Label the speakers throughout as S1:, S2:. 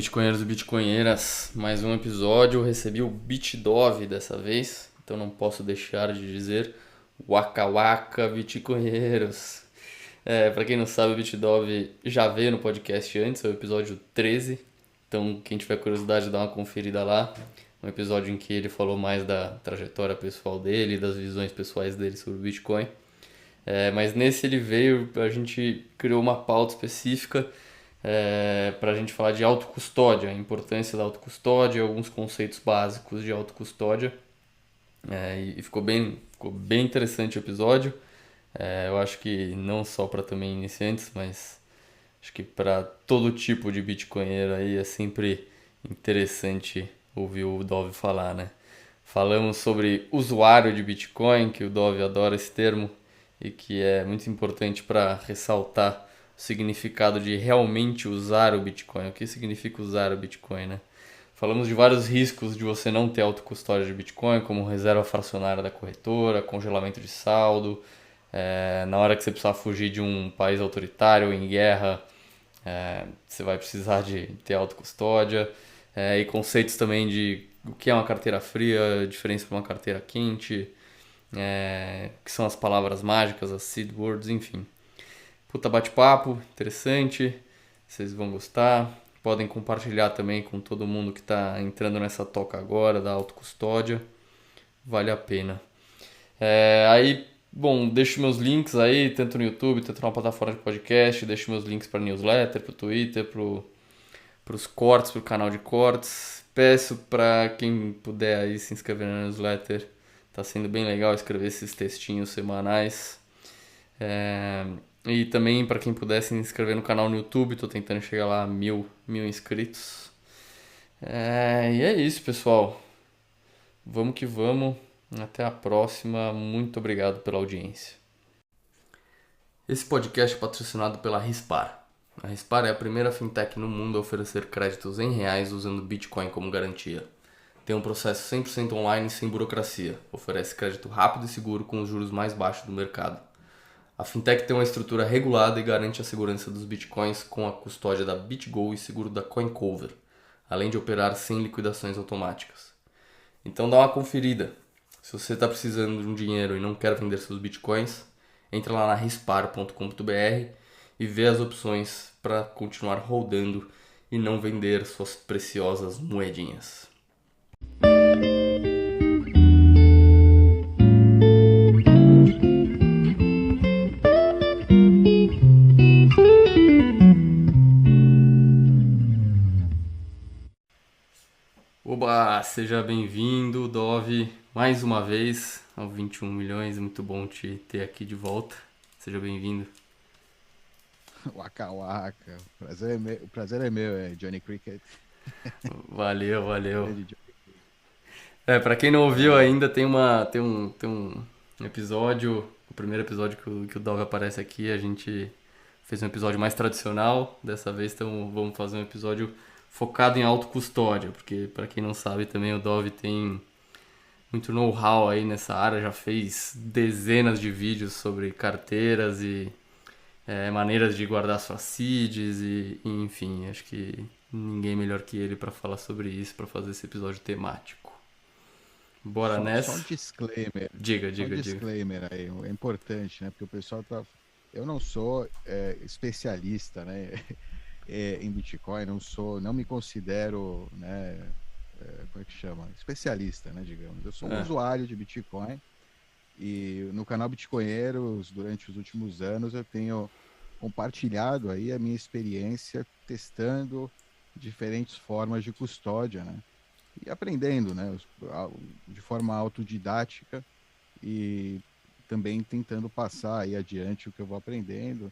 S1: Bitcoinheiros e Bitcoinheiras, mais um episódio. Eu recebi o BitDove dessa vez, então não posso deixar de dizer Waka Waka Bitcoinheiros. Para quem não sabe, o BitDove já veio no podcast antes, é o episódio 13, então quem tiver curiosidade dá uma conferida lá. Um episódio em que ele falou mais da trajetória pessoal dele, das visões pessoais dele sobre o Bitcoin. Mas nesse ele veio, a gente criou uma pauta específica para a gente falar de autocustódia, a importância da autocustódia, alguns conceitos básicos de autocustódia. E ficou bem interessante o episódio. Eu acho que não só para também iniciantes, mas acho que para todo tipo de bitcoinheiro aí é sempre interessante ouvir o Dove falar, né? Falamos sobre usuário de Bitcoin, que o Dove adora esse termo e que é muito importante para ressaltar o significado de realmente usar o Bitcoin. O que significa usar o Bitcoin, né? Falamos de vários riscos de você não ter autocustódia de Bitcoin, como reserva fracionária da corretora, congelamento de saldo, na hora que você precisar fugir de um país autoritário ou em guerra, você vai precisar de ter autocustódia, e conceitos também de o que é uma carteira fria, a diferença para uma carteira quente, que são as palavras mágicas, as seed words, enfim. Puta bate-papo, interessante, vocês vão gostar. Podem compartilhar também com todo mundo que está entrando nessa toca agora da autocustódia, vale a pena. Bom, deixo meus links aí, tanto no YouTube, tanto na plataforma de podcast, deixo meus links para newsletter, para o Twitter, para os cortes, para o canal de cortes. Peço para quem puder aí se inscrever na newsletter, tá sendo bem legal escrever esses textinhos semanais. E também para quem puder se inscrever no canal no YouTube, tô tentando chegar lá a mil inscritos. E é isso, pessoal. Vamos que vamos. Até a próxima. Muito obrigado pela audiência. Esse podcast é patrocinado pela Rispar. A Rispar é a primeira fintech no mundo a oferecer créditos em reais usando Bitcoin como garantia. Tem um processo 100% online sem burocracia. Oferece crédito rápido e seguro com os juros mais baixos do mercado. A fintech tem uma estrutura regulada e garante a segurança dos bitcoins com a custódia da BitGo e seguro da CoinCover, além de operar sem liquidações automáticas. Então dá uma conferida. Se você está precisando de um dinheiro e não quer vender seus bitcoins, entra lá na rispar.com.br e vê as opções para continuar rodando e não vender suas preciosas moedinhas. Oba, seja bem-vindo, Dove, mais uma vez ao 21 milhões. Muito bom te ter aqui de volta. Seja bem-vindo.
S2: Waka Waka. O prazer é meu, é Johnny Cricket.
S1: Valeu, valeu.
S2: Grande Johnny Cricket.
S1: Para quem não ouviu
S2: É,
S1: ainda, tem um episódio, o primeiro episódio que o Dove aparece aqui, a gente fez um episódio mais tradicional. Dessa vez vamos fazer um episódio focado em autocustódia, porque para quem não sabe também o Dove tem muito know-how aí nessa área, já fez dezenas de vídeos sobre carteiras e maneiras de guardar suas seeds enfim, acho que ninguém melhor que ele para falar sobre isso, para fazer esse episódio temático. Bora
S2: só um
S1: nessa?
S2: disclaimer.
S1: Diga,
S2: Só um
S1: diga, diga.
S2: disclaimer aí. É importante, né? Porque o pessoal tá. Eu não sou especialista, né? Em Bitcoin, não me considero, né? Como é que chama? Especialista, né? Digamos. Eu sou um
S1: É,
S2: usuário de Bitcoin e no canal Bitcoinheiros, durante os últimos anos, eu tenho compartilhado aí a minha experiência testando diferentes formas de custódia, né? E aprendendo, né? De forma autodidática e também tentando passar aí adiante o que eu vou aprendendo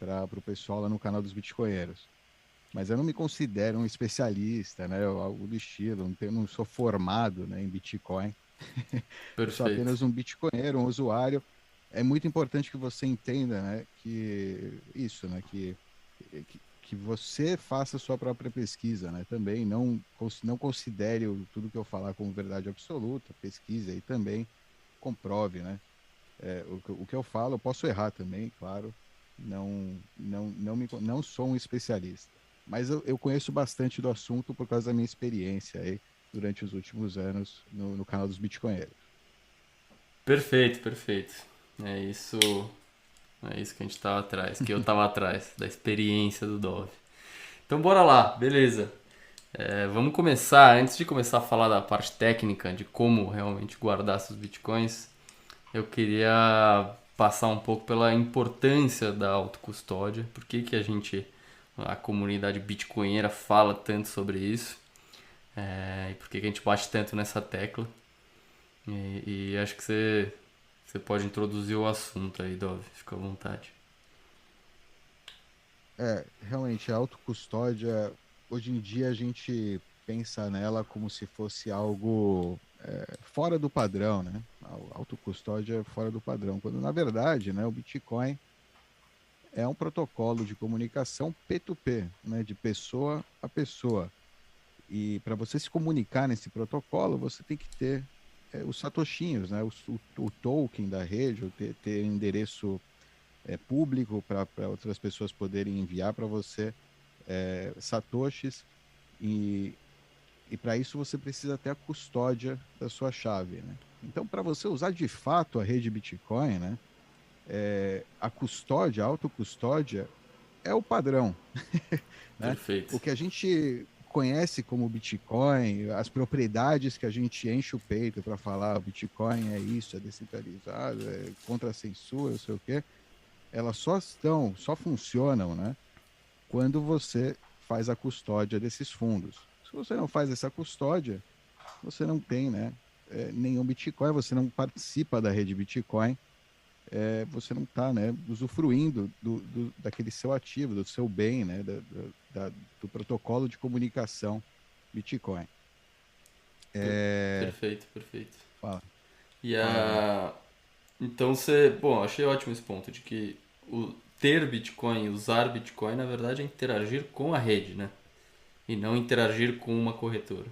S2: para o pessoal lá no canal dos Bitcoinheiros. Mas eu não me considero um especialista, né? Algo do estilo, não sou formado, né, em Bitcoin. Eu sou
S1: perfeito.
S2: apenas um Bitcoinheiro, um usuário. É muito importante que você entenda, né, que isso, né, que você faça a sua própria pesquisa, né? Também não considere tudo que eu falar como verdade absoluta, pesquise aí também, comprove, né? O que eu falo, eu posso errar também, claro. Não sou um especialista. Mas eu conheço bastante do assunto por causa da minha experiência aí durante os últimos anos no canal dos Bitcoinheiros.
S1: Perfeito, perfeito. É isso, é isso que a gente tava atrás, que eu tava atrás, da experiência do Dove. Então bora lá, beleza. Vamos começar, antes de começar a falar da parte técnica, de como realmente guardar seus bitcoins, eu queria passar um pouco pela importância da autocustódia, por que que a comunidade bitcoinheira fala tanto sobre isso, e por que que a gente bate tanto nessa tecla. E acho que você pode introduzir o assunto aí, Dove, fica à vontade.
S2: Realmente, a autocustódia, hoje em dia a gente pensa nela como se fosse algo fora do padrão, né? A autocustódia é fora do padrão, quando na verdade, né, o Bitcoin é um protocolo de comunicação P2P, né, de pessoa a pessoa. E para você se comunicar nesse protocolo, você tem que ter os satoshinhos, né, o token da rede, ou ter endereço público para outras pessoas poderem enviar para você satoshis. E, e para isso você precisa ter a custódia da sua chave, né? Então, para você usar de fato a rede Bitcoin, né, a custódia, a autocustódia, é o padrão, né?
S1: Perfeito.
S2: O que a gente conhece como Bitcoin, as propriedades que a gente enche o peito para falar o Bitcoin é isso, é descentralizado, é contra a censura, não sei o quê, elas só funcionam, né, quando você faz a custódia desses fundos. Se você não faz essa custódia, você não tem, né, nenhum Bitcoin, você não participa da rede Bitcoin, você não está, né, usufruindo daquele seu ativo, do seu bem, né, do protocolo de comunicação Bitcoin. É...
S1: Perfeito, perfeito.
S2: Fala,
S1: E
S2: fala aí.
S1: a. Então você. Bom, achei ótimo esse ponto de que o ter Bitcoin, usar Bitcoin, na verdade é interagir com a rede, né? E não interagir com uma corretora.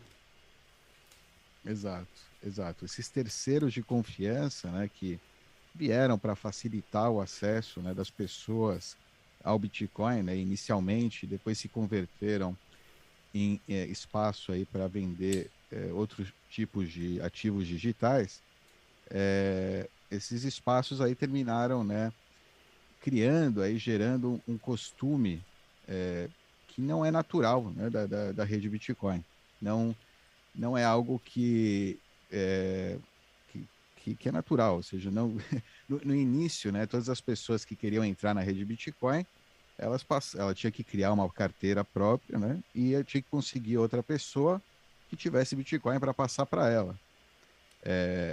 S2: Exato, exato. Esses terceiros de confiança, né, que vieram para facilitar o acesso, né, das pessoas ao Bitcoin, né, inicialmente, depois se converteram em espaço aí para vender outros tipos de ativos digitais. Esses espaços aí terminaram, né, criando aí, gerando um costume que não é natural, né, da rede Bitcoin. Não, não é algo é, que é natural, ou seja, não, no início, né, todas as pessoas que queriam entrar na rede Bitcoin, ela tinha que criar uma carteira própria, né, e eu tinha que conseguir outra pessoa que tivesse Bitcoin para passar para ela.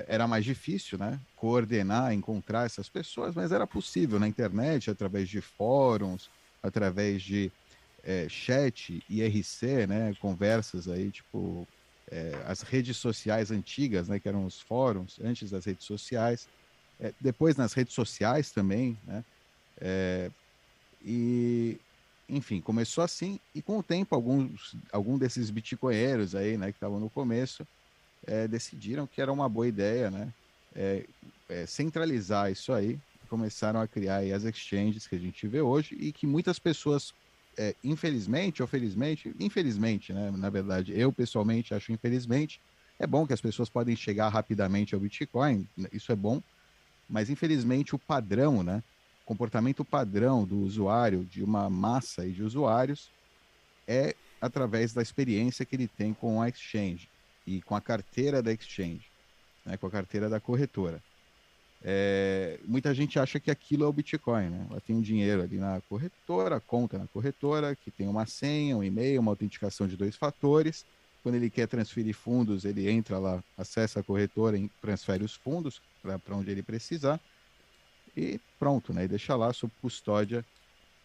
S2: Era mais difícil, né, coordenar, encontrar essas pessoas, mas era possível na internet, através de fóruns, através de chat, IRC, né, conversas aí, tipo, as redes sociais antigas, né, que eram os fóruns, antes das redes sociais, depois nas redes sociais também, né, e, enfim, começou assim, e com o tempo, algum desses bitcoinheiros aí, né, que estavam no começo, decidiram que era uma boa ideia, né, é, centralizar isso aí, e começaram a criar aí as exchanges que a gente vê hoje, e que muitas pessoas infelizmente ou felizmente, infelizmente, né? Na verdade, eu pessoalmente acho infelizmente. É bom que as pessoas podem chegar rapidamente ao Bitcoin, isso é bom, mas infelizmente o padrão, né? O comportamento padrão do usuário, de uma massa de usuários, é através da experiência que ele tem com a exchange e com a carteira da exchange, né? Com a carteira da corretora. Muita gente acha que aquilo é o Bitcoin, né? Ela tem um dinheiro ali na corretora, conta na corretora, que tem uma senha, um e-mail, uma autenticação de 2 fatores. Quando ele quer transferir fundos, ele entra lá, acessa a corretora e transfere os fundos para onde ele precisar e pronto, né? E deixa lá sob custódia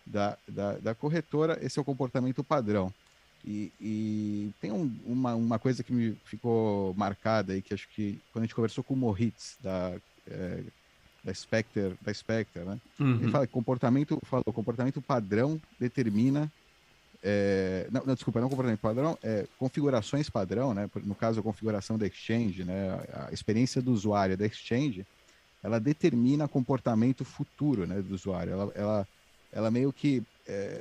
S2: da corretora. Esse é o comportamento padrão. E tem uma coisa que me ficou marcada aí, que acho que quando a gente conversou com o Moritz, é, da Spectre, né? Ele
S1: Uhum.
S2: fala que comportamento padrão determina. Não, não, desculpa, não comportamento padrão, configurações padrão, né? No caso, a configuração da exchange, né? A experiência do usuário da exchange, ela determina comportamento futuro, né, do usuário. Ela meio que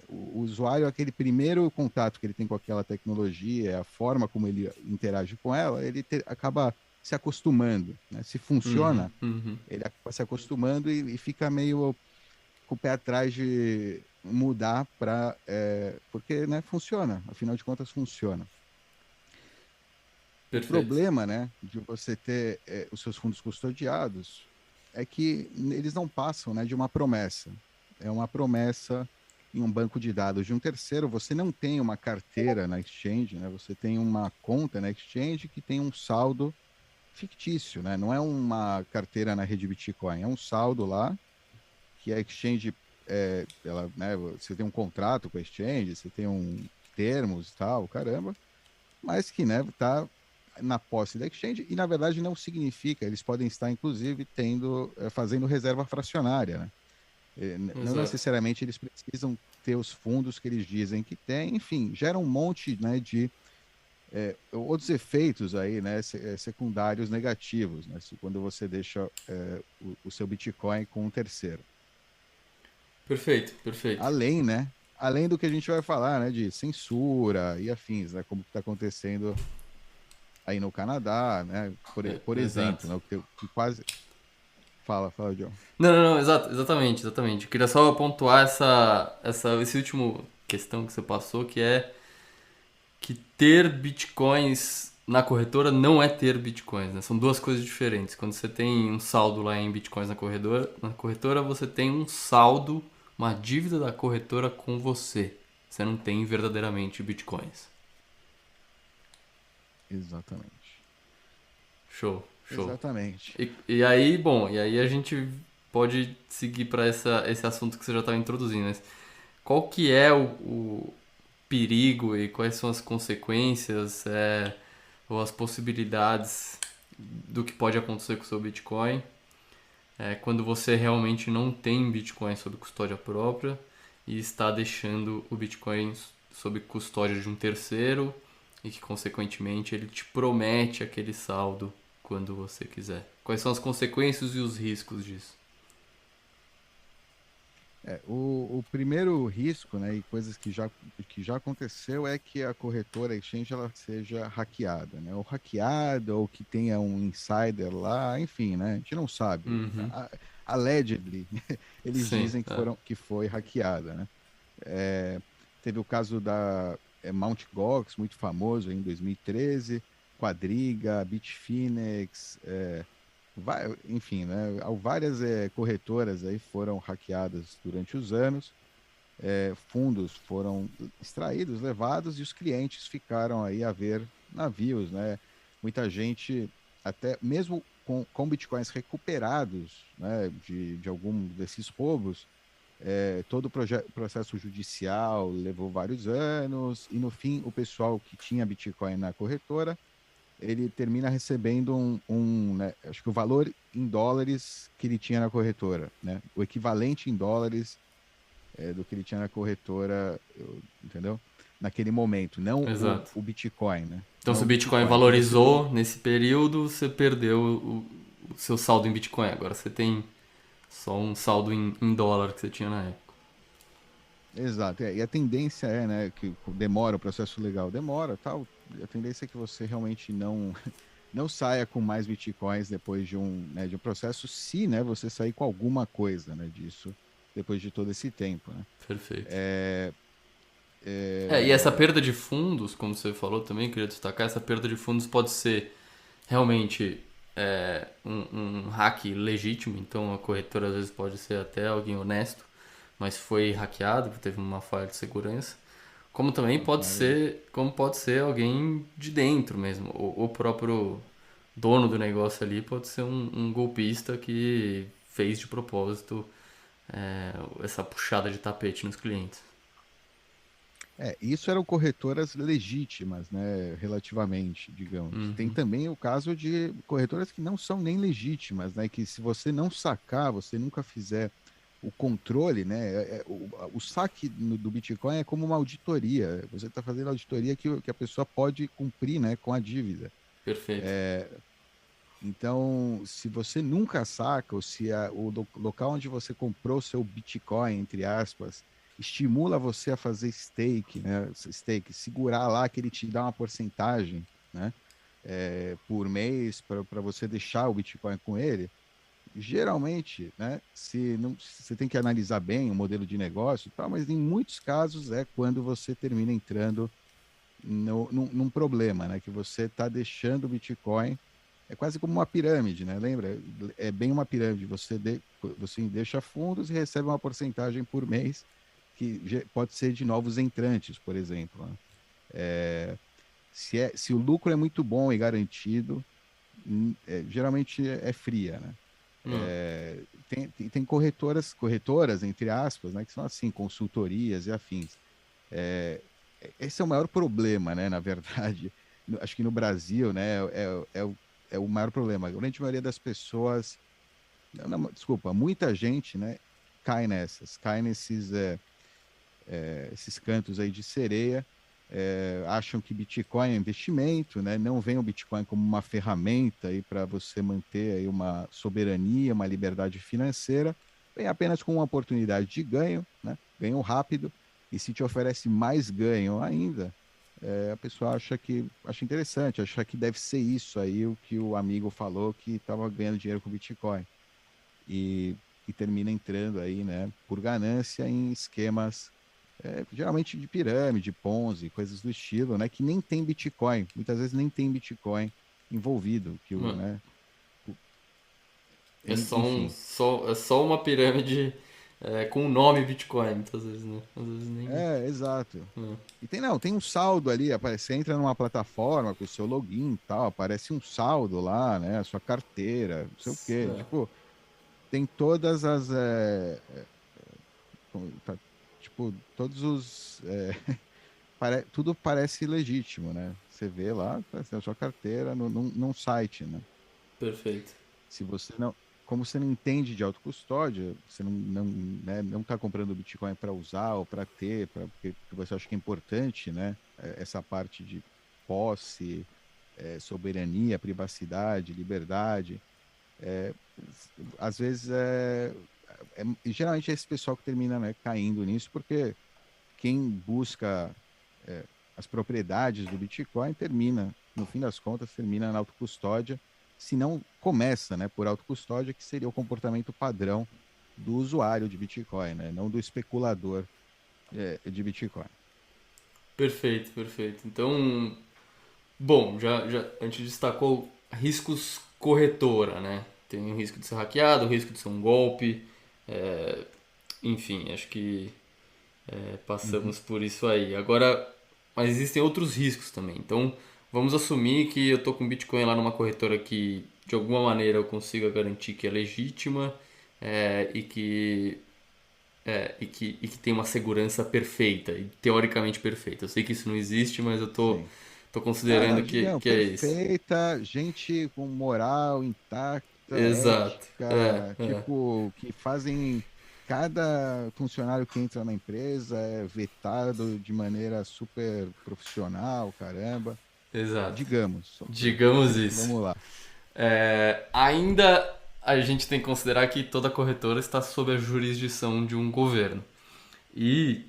S2: o usuário, aquele primeiro contato que ele tem com aquela tecnologia, a forma como ele interage com ela, ele acaba se acostumando, né? Se
S1: Uhum,
S2: funciona,
S1: uhum.
S2: ele acaba se acostumando e fica meio com o pé atrás de mudar para... porque, né, funciona, afinal de contas funciona. O
S1: Perfeito.
S2: problema, né, de você ter os seus fundos custodiados é que eles não passam, né, de uma promessa. É uma promessa em um banco de dados de um terceiro. Você não tem uma carteira na exchange, né? Você tem uma conta na exchange que tem um saldo fictício, né? Não é uma carteira na rede Bitcoin, é um saldo lá que a exchange ela, né, você tem um contrato com a exchange, você tem termos e tal, caramba, mas que, né, tá na posse da exchange e na verdade não significa, eles podem estar inclusive fazendo reserva fracionária, né? Não
S1: Exato.
S2: necessariamente eles precisam ter os fundos que eles dizem que têm, enfim, gera um monte, né, de outros efeitos aí, né, secundários negativos, né, quando você deixa o seu Bitcoin com um terceiro.
S1: Perfeito, perfeito.
S2: Além, né, além do que a gente vai falar, né, de censura e afins, né, como está acontecendo aí no Canadá, né, por
S1: Exato.
S2: exemplo, né, que quase... Fala, John.
S1: Não, não, não, exatamente, exatamente. Eu queria só pontuar esse último questão que você passou, que é que ter bitcoins na corretora não é ter bitcoins, né? São duas coisas diferentes. Quando você tem um saldo lá em bitcoins na corretora você tem um saldo, uma dívida da corretora com você. Você não tem verdadeiramente bitcoins.
S2: Exatamente.
S1: Show, show.
S2: Exatamente.
S1: E aí, bom, e aí a gente pode seguir para esse assunto que você já estava introduzindo, mas qual que é o perigo e quais são as consequências ou as possibilidades do que pode acontecer com o seu Bitcoin quando você realmente não tem Bitcoin sob custódia própria e está deixando o Bitcoin sob custódia de um terceiro e que, consequentemente, ele te promete aquele saldo quando você quiser. Quais são as consequências e os riscos disso?
S2: O primeiro risco, né, e coisas que já aconteceu é que a corretora a exchange ela seja hackeada, né, ou hackeada, ou que tenha um insider lá, enfim, né, a gente não sabe.
S1: Uhum.
S2: Allegedly, eles
S1: Sim,
S2: dizem que foi hackeada, né. É, teve o caso da Mt. Gox, muito famoso em 2013, Quadriga, Bitfinex, enfim, né, várias corretoras aí foram hackeadas durante os anos, fundos foram extraídos, levados e os clientes ficaram aí a ver navios, né? Muita gente, até mesmo com bitcoins recuperados, né, de algum desses roubos, todo o processo judicial levou vários anos e no fim o pessoal que tinha Bitcoin na corretora ele termina recebendo né, acho que o valor em dólares que ele tinha na corretora, né? O equivalente em dólares do que ele tinha na corretora, entendeu? Naquele momento, não
S1: exato.
S2: o Bitcoin, né?
S1: Então,
S2: Não
S1: se
S2: o
S1: o Bitcoin
S2: Bitcoin. E esse
S1: valorizou nesse período, você perdeu o seu saldo em Bitcoin. Agora você tem só um saldo em dólar que você tinha na época.
S2: exato, e a tendência é, né, que demora o processo legal, demora, tal. A tendência é que você realmente não não saia com mais bitcoins depois de um processo, se, né, você sair com alguma coisa, né, disso depois de todo esse tempo, né?
S1: Perfeito.
S2: É,
S1: E essa
S2: é,
S1: perda de fundos, como você falou também, queria destacar, essa perda de fundos pode ser realmente um hack legítimo, então a corretora às vezes pode ser até alguém honesto, mas foi hackeado, teve uma falha de segurança. Como também
S2: uma falha.
S1: pode ser alguém de dentro mesmo, o próprio dono do negócio ali pode ser um golpista que fez de propósito essa puxada de tapete nos clientes.
S2: Isso eram corretoras legítimas, né, relativamente, digamos. Tem
S1: Uhum.
S2: também o caso de corretoras que não são nem legítimas, né, que se você não sacar, você nunca fizer o controle, né, o saque do Bitcoin é como uma auditoria. Você está fazendo auditoria que a pessoa pode cumprir, né, com a dívida.
S1: Perfeito.
S2: Então, se você nunca saca, ou se local onde você comprou seu Bitcoin, entre aspas, estimula você a fazer stake, né? Stake, segurar lá que ele te dá uma porcentagem, né? Por mês para você deixar o Bitcoin com ele. Geralmente, né? Se não, você tem que analisar bem o modelo de negócio, e tal, mas em muitos casos é quando você termina entrando num problema, né? Que você está deixando o Bitcoin. É quase como uma pirâmide, né? Lembra? É bem uma pirâmide. Você deixa fundos e recebe uma porcentagem por mês, que pode ser de novos entrantes, por exemplo, né? Se o lucro é muito bom e garantido, geralmente é fria, né?
S1: Hum,
S2: Tem corretoras, entre aspas, né? Que são assim, consultorias e afins. Esse é o maior problema, né? Na verdade, acho que no Brasil, né? É o maior problema. A grande maioria das pessoas, não, não, desculpa, muita gente, né? Cai esses cantos aí de sereia, acham que Bitcoin é investimento, né? Não veem o Bitcoin como uma ferramenta aí para você manter aí uma soberania, uma liberdade financeira, vem apenas com uma oportunidade de ganho, né? Ganho rápido, e se te oferece mais ganho ainda, a pessoa acha interessante, acha que deve ser isso aí o que o amigo falou que estava ganhando dinheiro com Bitcoin. E, e termina entrando aí, né, por ganância em esquemas geralmente de pirâmide, Ponzi, coisas do estilo, né? Que nem tem Bitcoin, muitas vezes nem tem Bitcoin envolvido,
S1: hum.
S2: né?
S1: É só,
S2: Enfim,
S1: é só uma pirâmide com o nome Bitcoin, muitas vezes, né? Às vezes nem.
S2: exato.
S1: Hum.
S2: E tem um saldo ali, você entra numa plataforma com o seu login e tal, aparece um saldo lá, né? A sua carteira, não sei o quê.
S1: É,
S2: Tipo, tem todas as. Tipo, todos os. Tudo parece legítimo, né? Você vê lá, aparece a sua carteira num site, né?
S1: perfeito.
S2: Se você não, como você não entende de autocustódia, você não está comprando Bitcoin para usar ou para ter, porque você acha que é importante, né? Essa parte de posse, soberania, privacidade, liberdade. É, Às vezes geralmente é esse pessoal que termina, né, caindo nisso, porque quem busca é, as propriedades do Bitcoin termina, no fim das contas, termina na autocustódia, se não começa, né, por autocustódia, que seria o comportamento padrão do usuário de Bitcoin, né, não do especulador de Bitcoin.
S1: Perfeito, perfeito. Então, bom, a gente destacou riscos corretora, né? Tem o risco de ser hackeado, o risco de ser um golpe, enfim, acho que
S2: Uhum.
S1: passamos por isso aí. Agora, mas existem outros riscos também. Então, vamos assumir que eu tô com Bitcoin lá numa corretora que de alguma maneira eu consiga garantir que é legítima é, e que e que tem uma segurança perfeita e teoricamente perfeita. Eu sei que isso não existe, mas
S2: Sim.
S1: tô
S2: Não,
S1: considerando
S2: não, digamos,
S1: que é isso.
S2: perfeita, gente com moral intacta,
S1: Exato.
S2: ética, tipo, que fazem cada funcionário que entra na empresa é vetado de maneira super profissional, caramba.
S1: Exato.
S2: Digamos,
S1: Digamos isso.
S2: vamos lá.
S1: Ainda a gente tem que considerar que toda corretora está sob a jurisdição de um governo. E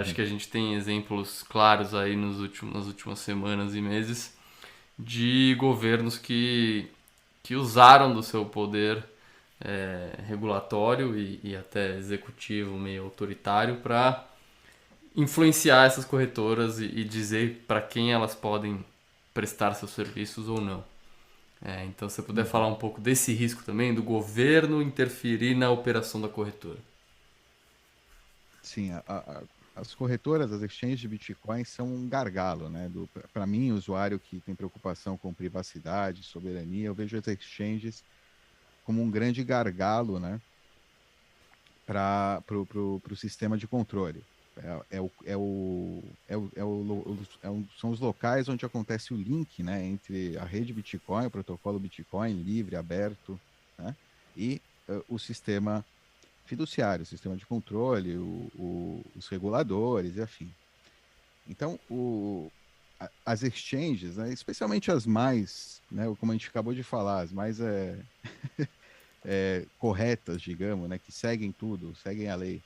S1: acho
S2: Uhum.
S1: que a gente tem exemplos claros aí nas últimas semanas e meses de governos que usaram do seu poder regulatório e até executivo meio autoritário para influenciar essas corretoras e dizer para quem elas podem prestar seus serviços ou não. Então, se você puder
S2: Uhum.
S1: falar um pouco desse risco também, do governo interferir na operação da corretora.
S2: Sim, as corretoras, as exchanges de Bitcoin são um gargalo, né? Para mim, usuário que tem preocupação com privacidade, soberania, eu vejo as exchanges como um grande gargalo, né? Para o sistema de controle. São os locais onde acontece o link, né, entre a rede Bitcoin, o protocolo Bitcoin livre, aberto, né, e o sistema fiduciário, o sistema de controle, os reguladores e afim. Então, as exchanges, né, especialmente as mais, né, como a gente acabou de falar, as mais corretas, digamos, né, que seguem tudo, seguem a lei,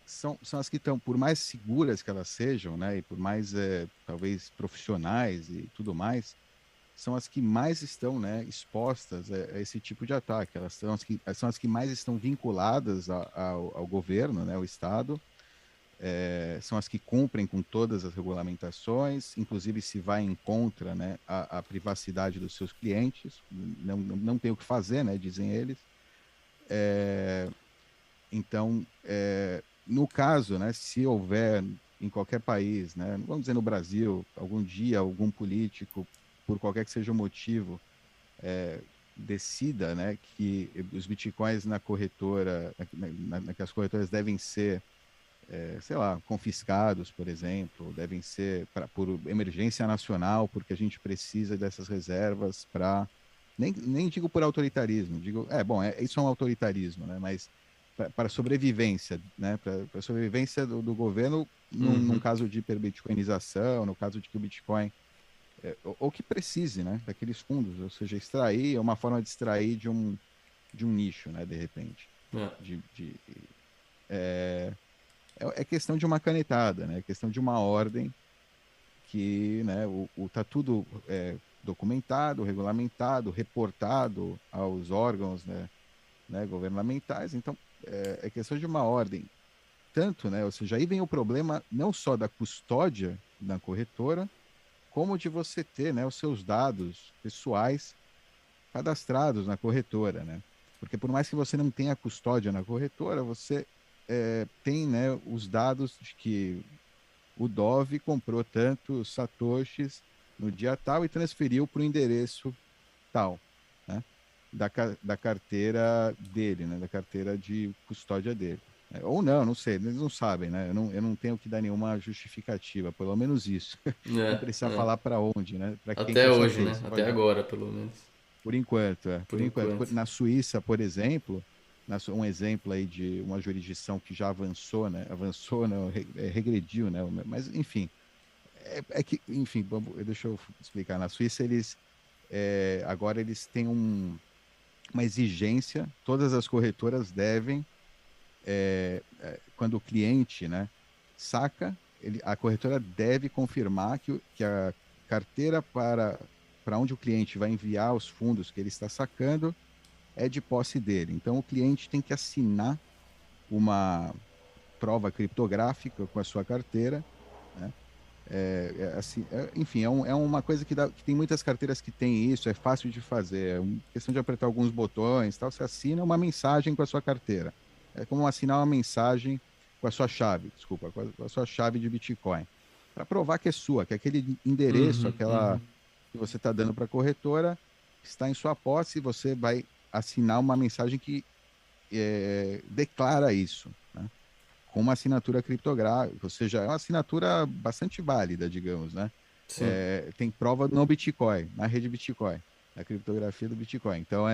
S2: são as que estão, por mais seguras que elas sejam, né, e por mais, talvez, profissionais e tudo mais, são as que mais estão, né, expostas a esse tipo de ataque. Elas são as que mais estão vinculadas ao governo, né, ao Estado, são as que cumprem com todas as regulamentações, inclusive se vai em contra, né, a privacidade dos seus clientes, não tem o que fazer, né, dizem eles. Então, no caso, né, se houver em qualquer país, né, vamos dizer no Brasil, algum dia algum político, por qualquer que seja o motivo, decida, né, que os bitcoins na corretora, que as corretoras devem ser, sei lá, confiscados, por exemplo, devem ser por emergência nacional, porque a gente precisa dessas reservas para, nem digo por autoritarismo, digo, bom, isso é um autoritarismo, né, mas para sobrevivência, né, para sobrevivência do governo num
S1: Uhum.
S2: caso de hiperbitcoinização, no caso de que o Bitcoin ou que precise, né, daqueles fundos, ou seja, extrair é uma forma de extrair de um nicho, né, de repente.
S1: É.
S2: É questão de uma canetada, né, é questão de uma ordem que, né, tá tudo documentado, regulamentado, reportado aos órgãos, né, governamentais, então é questão de uma ordem. Tanto, né, ou seja, aí vem o problema não só da custódia na corretora, como de você ter, né, os seus dados pessoais cadastrados na corretora, né? Porque por mais que você não tenha custódia na corretora, você tem, né, os dados de que o Dove comprou tantos satoshis no dia tal e transferiu para o endereço tal, né? Da carteira dele, né? Da carteira de custódia dele. Ou não sei, eles não sabem, né? Eu não tenho que dar nenhuma justificativa, pelo menos isso. Nem
S1: É,
S2: precisar
S1: é.
S2: falar para onde, né? Para quem
S1: Até
S2: precisa
S1: hoje,
S2: ter.
S1: né?
S2: Você
S1: Até
S2: pode,
S1: agora, pelo menos.
S2: por enquanto,
S1: Por
S2: por enquanto.
S1: enquanto.
S2: Na Suíça, por exemplo, um exemplo aí de uma jurisdição que já avançou, né? Avançou, não, regrediu, né? Mas, enfim, que, enfim, deixa eu explicar. Na Suíça, agora eles têm uma exigência, todas as corretoras devem, quando o cliente, né, saca, a corretora deve confirmar que a carteira para onde o cliente vai enviar os fundos que ele está sacando é de posse dele. Então, o cliente tem que assinar uma prova criptográfica com a sua carteira, né? Assim, enfim, é uma coisa que tem muitas carteiras que tem isso, é fácil de fazer, é uma questão de apertar alguns botões, tal, você assina uma mensagem com a sua carteira. É como assinar uma mensagem com a sua chave, desculpa, com a sua chave de Bitcoin, para provar que é sua, que aquele endereço,
S1: Uhum,
S2: aquela
S1: uhum.
S2: que você está dando para a corretora, está em sua posse, e você vai assinar uma mensagem que declara isso, né? Com uma assinatura criptográfica, ou seja, é uma assinatura bastante válida, digamos, né?
S1: Sim.
S2: Tem prova no Bitcoin, na rede Bitcoin, na criptografia do Bitcoin. Então,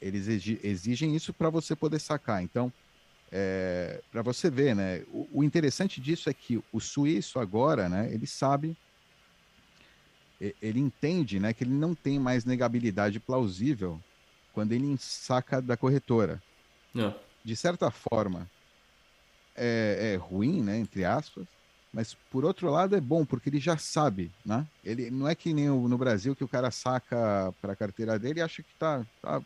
S2: eles exigem isso para você poder sacar. Então, para você ver, né? O interessante disso é que o suíço agora, né? Ele sabe, ele entende, né? Que ele não tem mais negabilidade plausível quando ele saca da corretora.
S1: É.
S2: De certa forma, é ruim, né, entre aspas, mas por outro lado é bom, porque ele já sabe, né? Ele não é que nem no Brasil que o cara saca para a carteira dele e acha que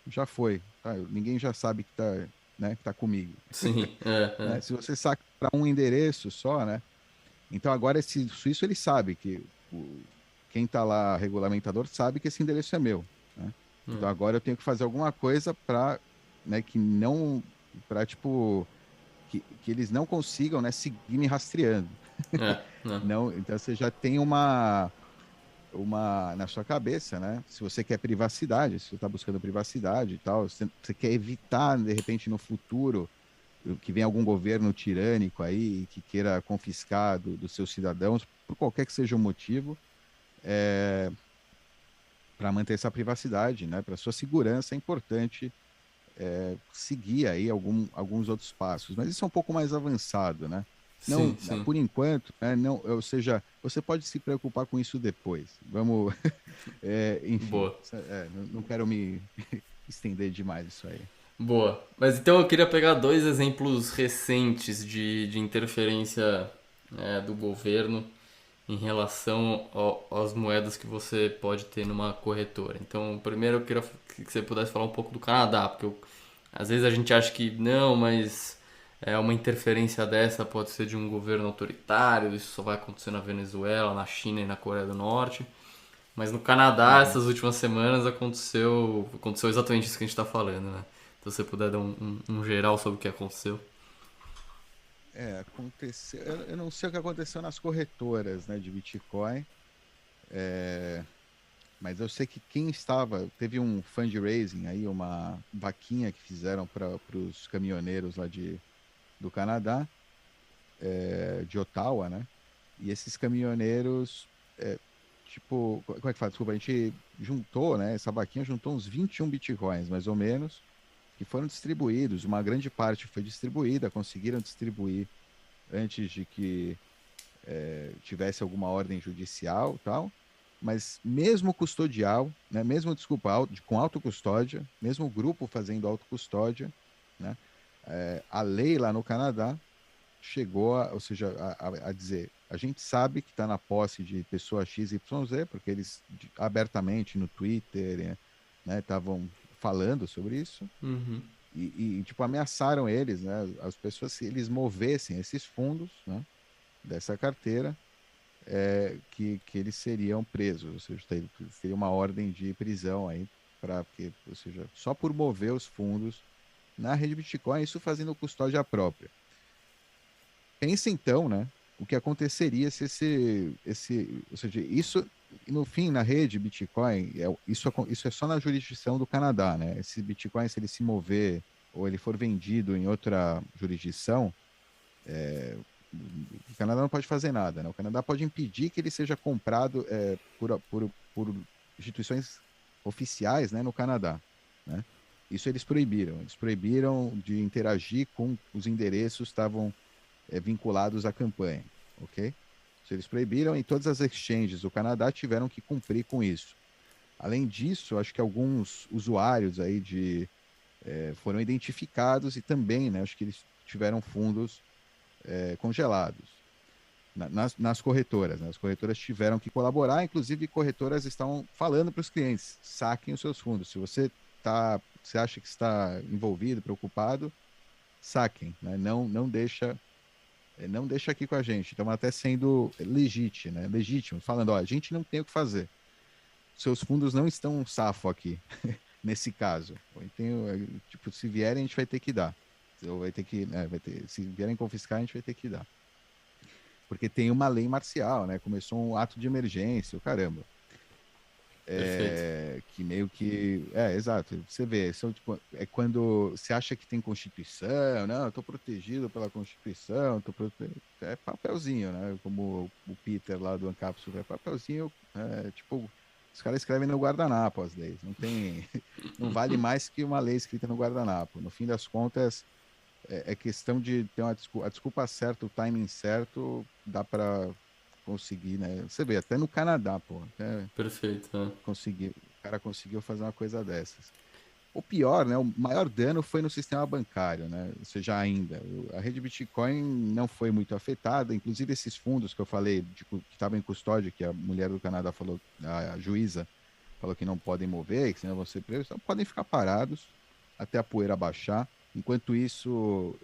S2: já foi, tá? Ninguém já sabe que tá, né, que tá comigo,
S1: Sim. É,
S2: né?
S1: é.
S2: Se você saca para um endereço só, né? Então agora esse suíço ele sabe que quem tá lá regulamentador sabe que esse endereço é meu, né? Então agora eu tenho que fazer alguma coisa para, né, que não para tipo que eles não consigam, né, seguir me rastreando.
S1: É, é.
S2: Não, então você já tem uma na sua cabeça, né? Se você quer privacidade, se você está buscando privacidade e tal, você quer evitar, de repente, no futuro, que venha algum governo tirânico aí que queira confiscar dos seus cidadãos, por qualquer que seja o motivo, para manter essa privacidade, né? Para sua segurança é importante seguir aí alguns outros passos, mas isso é um pouco mais avançado, né? Não,
S1: Sim, sim.
S2: por enquanto, né, não, ou seja, você pode se preocupar com isso depois. Vamos, enfim,
S1: Boa.
S2: não quero me estender demais isso aí.
S1: Boa. Mas então eu queria pegar dois exemplos recentes de interferência do governo em relação às moedas que você pode ter numa corretora. Então, primeiro eu queria que você pudesse falar um pouco do Canadá, porque às vezes a gente acha que não, mas uma interferência dessa pode ser de um governo autoritário, isso só vai acontecer na Venezuela, na China e na Coreia do Norte. Mas no Canadá,
S2: Uhum.
S1: essas últimas semanas, aconteceu exatamente isso que a gente está falando, né? Então, se você puder dar um geral sobre o que aconteceu.
S2: Aconteceu. Eu não sei o que aconteceu nas corretoras, né, de Bitcoin, mas eu sei que quem estava. Teve um fundraising aí, uma vaquinha que fizeram para os caminhoneiros lá do Canadá, de Ottawa, né? E esses caminhoneiros, tipo, como é que fala? Desculpa, a gente juntou, né? Essa vaquinha juntou uns 21 bitcoins, mais ou menos, que foram distribuídos. Uma grande parte foi distribuída, conseguiram distribuir antes de que tivesse alguma ordem judicial e tal. Mas mesmo custodial, né? Mesmo, desculpa, com autocustódia, mesmo o grupo fazendo autocustódia, né? A lei lá no Canadá chegou ou seja, a dizer, a gente sabe que está na posse de pessoa X, Y, Z, porque eles abertamente no Twitter, né, estavam falando sobre isso
S1: Uhum.
S2: tipo ameaçaram eles, né, as pessoas se eles movessem esses fundos, né, dessa carteira, que eles seriam presos, ou seja, teria uma ordem de prisão aí para que, ou seja, só por mover os fundos na rede Bitcoin, isso fazendo custódia própria. Pensa então, né? O que aconteceria se ou seja, isso no fim na rede Bitcoin, isso é só na jurisdição do Canadá, né? Esse Bitcoin, se ele se mover ou ele for vendido em outra jurisdição, o Canadá não pode fazer nada, né? O Canadá pode impedir que ele seja comprado por instituições oficiais, né, no Canadá, né? Isso eles proibiram. Eles proibiram de interagir com os endereços que estavam vinculados à campanha, ok? Se eles proibiram e todas as exchanges do Canadá tiveram que cumprir com isso. Além disso, acho que alguns usuários aí foram identificados e também, né, acho que eles tiveram fundos congelados nas corretoras. Né? As corretoras tiveram que colaborar, inclusive corretoras estão falando para os clientes, saquem os seus fundos. Se você acha que está envolvido, preocupado, saquem, né? Não deixa aqui com a gente. Estamos até sendo legítimo, né? Legítimo, falando, ó, a gente não tem o que fazer. Seus fundos não estão safo aqui, nesse caso. Tipo, se vierem, a gente vai ter que dar. Ou vai ter que, né, se vierem confiscar, a gente vai ter que dar. Porque tem uma lei marcial, né? Começou um ato de emergência, o caramba.
S1: Perfeito.
S2: Que meio que. Exato. Você vê, é quando você acha que tem Constituição, não, eu tô protegido pela Constituição, é papelzinho, né? Como o Peter lá do Ancapsul, é papelzinho, tipo, os caras escrevem no guardanapo as leis, não tem. Não vale mais que uma lei escrita no guardanapo. No fim das contas, é questão de ter a desculpa certa, o timing certo, dá para conseguir, né? Você vê, até no Canadá, pô, até
S1: Perfeito. Né?
S2: o cara conseguiu fazer uma coisa dessas. O pior, né, o maior dano foi no sistema bancário, né? Ou seja, ainda, a rede Bitcoin não foi muito afetada, inclusive esses fundos que eu falei, que estavam em custódia, que a mulher do Canadá falou, a juíza falou que não podem mover, que senão vão ser presos, então podem ficar parados até a poeira baixar. Enquanto isso,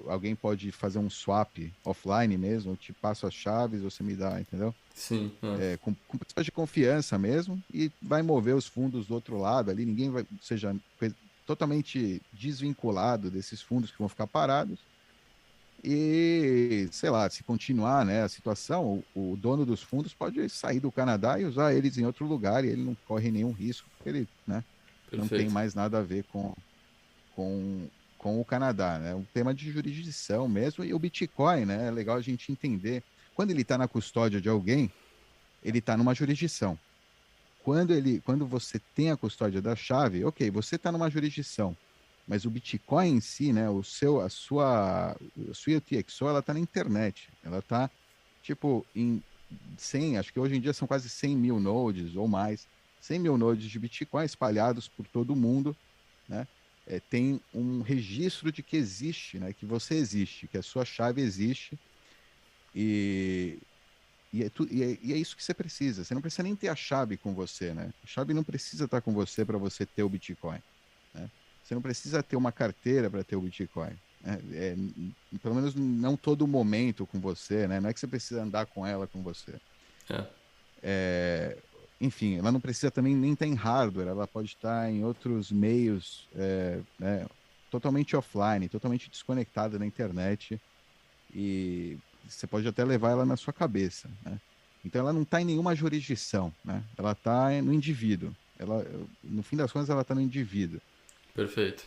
S2: alguém pode fazer um swap offline mesmo, eu te passo as chaves, você me dá, entendeu?
S1: Sim. Né?
S2: Com pessoas de confiança mesmo, e vai mover os fundos do outro lado ali, ninguém vai, ou seja, totalmente desvinculado desses fundos que vão ficar parados. E, sei lá, se continuar, né, a situação, o dono dos fundos pode sair do Canadá e usar eles em outro lugar e ele não corre nenhum risco, porque ele, né, não tem
S1: Perfeito.
S2: mais nada a ver com, com o Canadá, né? Um tema de jurisdição mesmo. E o Bitcoin, né? É legal a gente entender. Quando ele está na custódia de alguém, ele está numa jurisdição. Quando você tem a custódia da chave, ok, você está numa jurisdição, mas o Bitcoin em si, né, a sua UTXO, ela está na internet, ela está tipo em 100, acho que hoje em dia são quase 100 mil nodes ou mais, 100 mil nodes de Bitcoin espalhados por todo o mundo, né? tem um registro de que existe, né? Que você existe, que a sua chave existe e, e é isso que você precisa. Você não precisa nem ter a chave com você, né? A chave não precisa estar com você para você ter o Bitcoin, né? Você não precisa ter uma carteira para ter o Bitcoin, né? Pelo menos não todo momento com você, né? Não é que você precisa andar com ela com você.
S1: É,
S2: É, enfim, ela não precisa também nem estar em hardware, ela pode estar em outros meios, né, totalmente offline, totalmente desconectada da internet, e você pode até levar ela na sua cabeça, né? Então ela não está em nenhuma jurisdição, né? Ela está no indivíduo. No fim das contas, ela está no indivíduo.
S1: perfeito.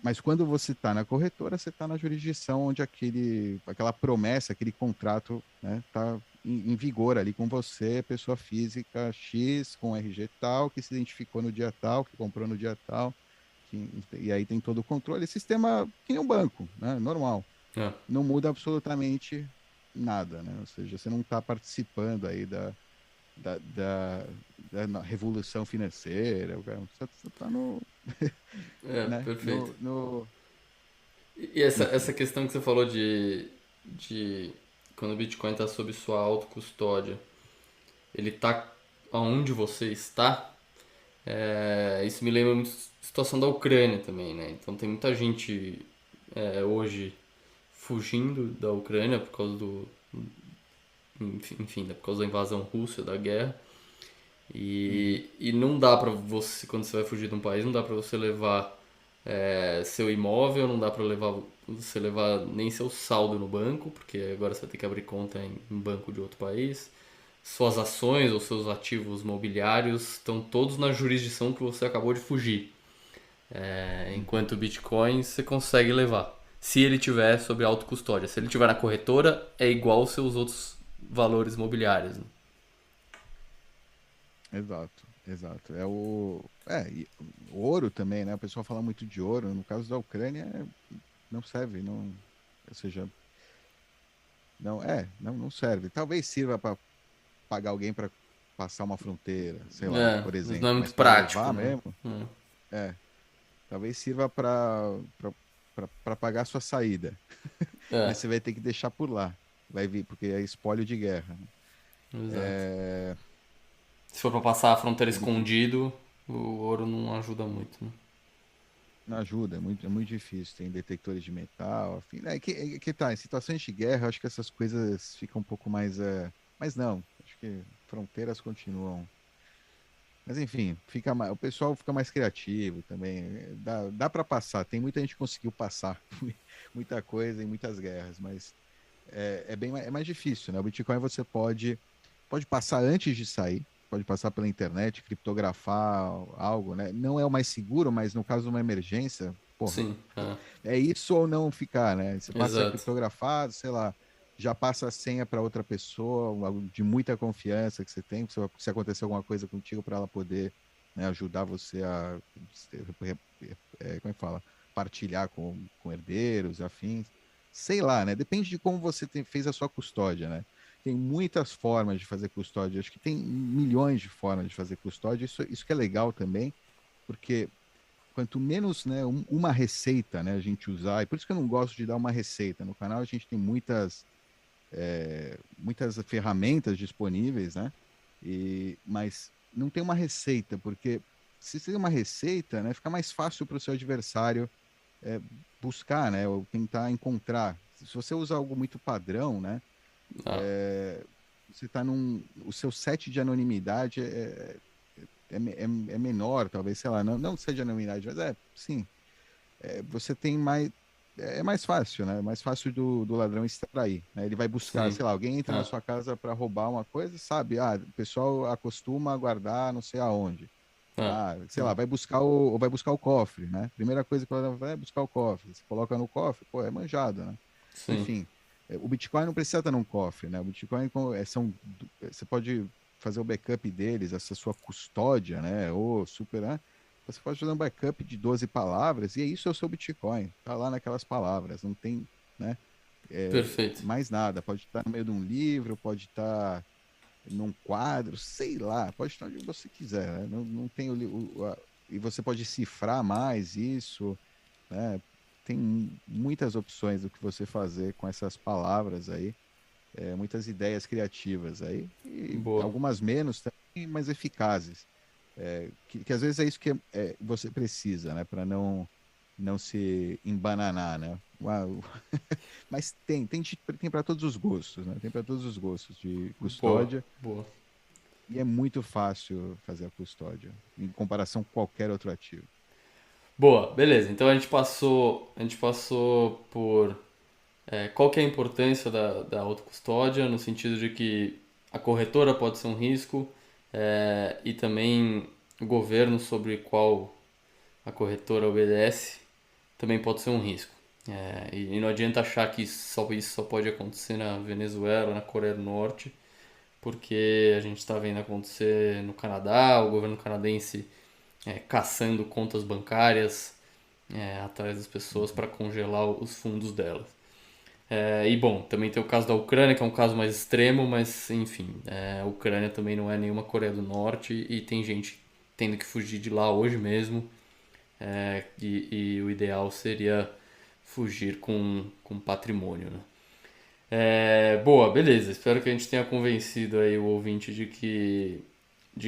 S2: Mas quando você está na corretora, você está na jurisdição onde aquela promessa, aquele contrato, né, está em vigor ali com você, pessoa física X, com RG tal, que se identificou no dia tal, que comprou no dia tal, e aí tem todo o controle. Sistema que nem um banco, né, normal.
S1: É,
S2: Não muda absolutamente nada, né? Ou seja, você não está participando aí da, da, da revolução financeira, você está no, né,
S1: perfeito.
S2: no
S1: E essa
S2: enfim.
S1: questão que você falou de quando o Bitcoin está sob sua autocustódia, ele está aonde você está, isso me lembra muito a situação da Ucrânia também, né? Então tem muita gente hoje fugindo da Ucrânia por causa enfim, por causa da invasão russa, da guerra.
S2: Uhum.
S1: E não dá pra você, quando você vai fugir de um país, não dá pra você levar seu imóvel, não dá pra você levar nem seu saldo no banco, porque agora você vai ter que abrir conta em banco de outro país. Suas ações ou seus ativos mobiliários estão todos na jurisdição que você acabou de fugir.
S2: Uhum.
S1: Enquanto o Bitcoin você consegue levar. Se ele tiver sob autocustódia. Se ele tiver na corretora, é igual aos seus outros valores mobiliários, né?
S2: Exato, exato. E o ouro também, né? O pessoal fala muito de ouro. No caso da Ucrânia, não serve, não, ou seja, não serve. Talvez sirva para pagar alguém para passar uma fronteira, sei lá, por
S1: Mas não é
S2: exemplo.
S1: muito
S2: Mas para
S1: prático,
S2: levar
S1: né?
S2: mesmo, é, talvez sirva para pagar a sua saída.
S1: É,
S2: Mas você vai ter que deixar por lá. Vai vir, porque é espólio de guerra, né?
S1: exato.
S2: É,
S1: Se for pra passar a fronteira
S2: o Bitcoin
S1: escondido, o ouro não ajuda muito, né?
S2: não ajuda, é muito difícil. Tem detectores de metal, afim. É que tá, em situações de guerra, eu acho que essas coisas ficam um pouco mais. Mas não, acho que fronteiras continuam. Mas enfim, o pessoal fica mais criativo também. Dá para passar. Tem muita gente que conseguiu passar muita coisa em muitas guerras, mas é mais difícil, né? O Bitcoin você pode passar antes de sair, pode passar pela internet, criptografar algo, né? Não é o mais seguro, mas no caso de uma emergência, porra,
S1: Sim,
S2: é isso ou não ficar, né? Você passa
S1: exato.
S2: criptografado, sei lá, já passa a senha para outra pessoa, algo de muita confiança que você tem, se acontecer alguma coisa contigo, para ela poder, né, ajudar você a, como é que fala? Partilhar com herdeiros, afins. Sei lá, né? Depende de como você fez a sua custódia, né? Tem muitas formas de fazer custódia, acho que tem milhões de formas de fazer custódia, isso que é legal também, porque quanto menos, né, uma receita, né, a gente usar, e por isso que eu não gosto de dar uma receita. No canal a gente tem muitas ferramentas disponíveis, né, mas não tem uma receita, porque se tem uma receita, né, fica mais fácil para o seu adversário é, buscar, né, ou tentar encontrar. Se você usa algo muito padrão, né,
S1: Ah,
S2: você está o seu set de anonimidade é menor, talvez, sei lá, não seja anonimidade, mas sim, você tem mais. É mais fácil, né? É mais fácil do ladrão extrair, né? Ele vai buscar,
S1: sim.
S2: sei lá, alguém entra na
S1: Ah,
S2: sua casa para roubar uma coisa, sabe? O pessoal acostuma guardar não sei aonde.
S1: ah,
S2: Sei lá, vai buscar o cofre, né? Primeira coisa que o ladrão vai é buscar o cofre. Você coloca no cofre, pô, é manjado, né?
S1: sim.
S2: Enfim, o Bitcoin não precisa estar num cofre, né? O Bitcoin você pode fazer o backup deles, essa sua custódia, né? Ou super, né? Você pode fazer um backup de 12 palavras e isso é o seu Bitcoin. Tá lá naquelas palavras, não tem, né?
S1: Perfeito.
S2: Mais nada. Pode estar no meio de um livro, pode estar num quadro, sei lá, pode estar onde você quiser, né? Não tem e você pode cifrar mais isso, né? Tem muitas opções do que você fazer com essas palavras aí, muitas ideias criativas aí, e
S1: Boa.
S2: algumas menos também, mas eficazes. Que às vezes é isso que você precisa, né? Para não se embananar, né? Uau. Mas tem para todos os gostos, né? Tem para todos os gostos de
S1: Boa.
S2: custódia.
S1: Boa.
S2: E é muito fácil fazer a custódia, em comparação com qualquer outro ativo.
S1: Boa, beleza. Então a gente passou por qual que é a importância da autocustódia, no sentido de que a corretora pode ser um risco, e também o governo sobre qual a corretora obedece também pode ser um risco. E não adianta achar que isso só pode acontecer na Venezuela, na Coreia do Norte, porque a gente está vendo acontecer no Canadá, o governo canadense caçando contas bancárias atrás das pessoas para congelar os fundos delas. E bom, também tem o caso da Ucrânia, que é um caso mais extremo, mas enfim, a Ucrânia também não é nenhuma Coreia do Norte e tem gente tendo que fugir de lá hoje mesmo. E o ideal seria fugir com patrimônio, né? Boa, beleza. Espero que a gente tenha convencido aí o ouvinte de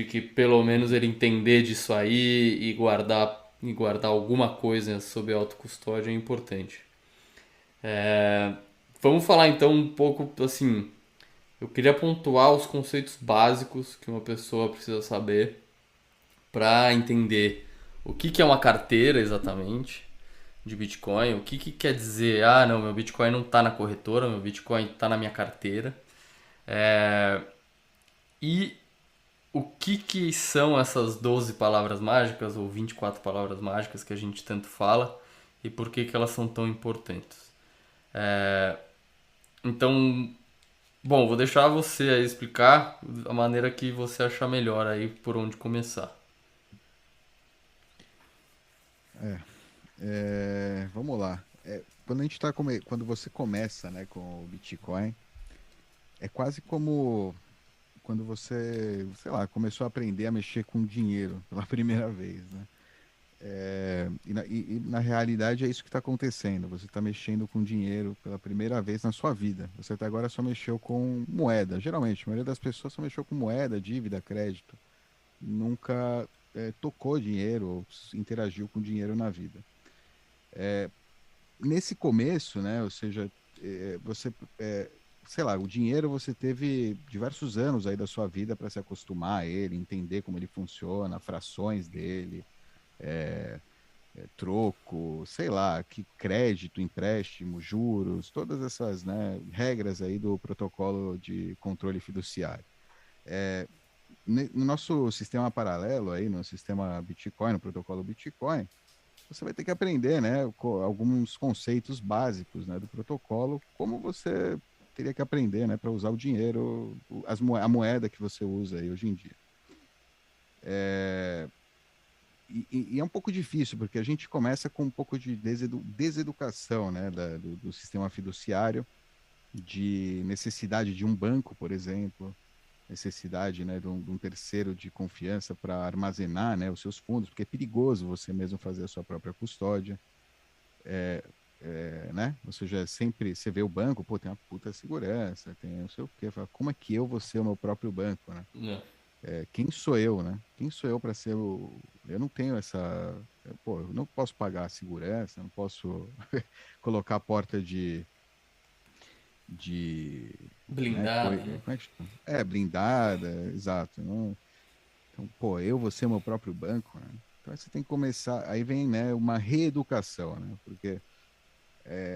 S1: que pelo menos ele entender disso aí e guardar alguma coisa sobre autocustódia é importante. Vamos falar então um pouco assim. Eu queria pontuar os conceitos básicos que uma pessoa precisa saber para entender o que é uma carteira exatamente de Bitcoin, o que quer dizer, não, meu Bitcoin não está na corretora, meu Bitcoin está na minha carteira. E o que são essas 12 palavras mágicas ou 24 palavras mágicas que a gente tanto fala e por que elas são tão importantes. Então, bom, vou deixar você aí explicar a maneira que você achar melhor aí por onde começar.
S2: É, vamos lá. Quando a gente quando você começa, né, com o Bitcoin, é quase como quando você, sei lá, começou a aprender a mexer com dinheiro pela primeira vez, né? E na realidade é isso que está acontecendo. Você está mexendo com dinheiro pela primeira vez na sua vida. Você até agora só mexeu com moeda. Geralmente, a maioria das pessoas só mexeu com moeda, dívida, crédito. Nunca tocou dinheiro ou interagiu com dinheiro na vida. Nesse começo, né? Ou seja, você, sei lá, o dinheiro você teve diversos anos aí da sua vida para se acostumar a ele, entender como ele funciona, frações dele, troco, sei lá, que crédito, empréstimo, juros, todas essas, né, regras aí do protocolo de controle fiduciário. No nosso sistema paralelo aí, no sistema Bitcoin, no protocolo Bitcoin, você vai ter que aprender, né, alguns conceitos básicos, né, do protocolo, como você teria que aprender, né, para usar o dinheiro, a moeda que você usa aí hoje em dia. E é um pouco difícil, porque a gente começa com um pouco de deseducação, né, do sistema fiduciário, de necessidade de um banco, por exemplo, necessidade, né, de um terceiro de confiança para armazenar, né, os seus fundos, porque é perigoso você mesmo fazer a sua própria custódia, né? Ou seja, sempre você vê o banco, pô, tem uma puta segurança, tem não sei o quê, fala, como é que eu vou ser o meu próprio banco, né?
S1: É.
S2: Quem sou eu, né? Quem sou eu para ser o. Eu não tenho essa. Pô, eu não posso pagar a segurança, não posso colocar a porta de né,
S1: Blindada, né?
S2: como é que chama? Blindada, exato. Então, pô, eu vou ser meu próprio banco, né? Então aí você tem que começar. Aí vem, né, uma reeducação, né? Porque